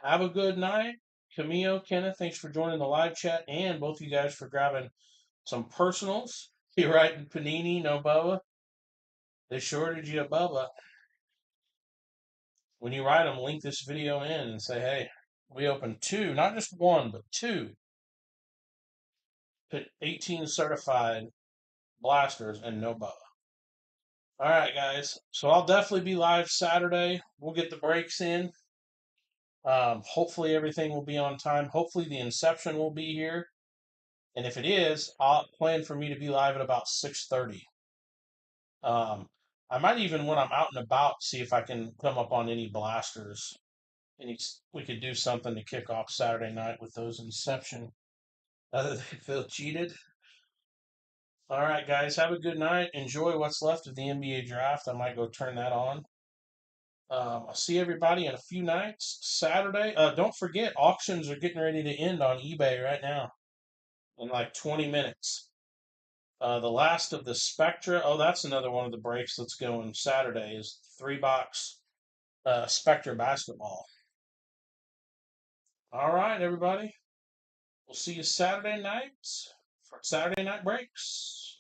have a good night. Camille, Kenneth, thanks for joining the live chat, and both of you guys for grabbing some personals. You're writing Panini, no Bubba. They shorted you a Bubba. When you write them, link this video in and say, hey, we opened two, not just one, but two 18 certified blasters and no Bubba. All right, guys. So I'll definitely be live Saturday. We'll get the breaks in. Hopefully everything will be on time. Hopefully the inception will be here. And if it is, I'll plan for me to be live at about 6:30. I might even, when I'm out and about, see if I can come up on any blasters. We could do something to kick off Saturday night with those inception. Other than feel cheated. All right, guys, have a good night. Enjoy what's left of the NBA draft. I might go turn that on. I'll see everybody in a few nights. Saturday. Don't forget, auctions are getting ready to end on eBay right now in like 20 minutes. The last of the Spectra. Oh, that's another one of the breaks that's going Saturday is 3-box Spectra basketball. All right, everybody. We'll see you Saturday night for Saturday night breaks.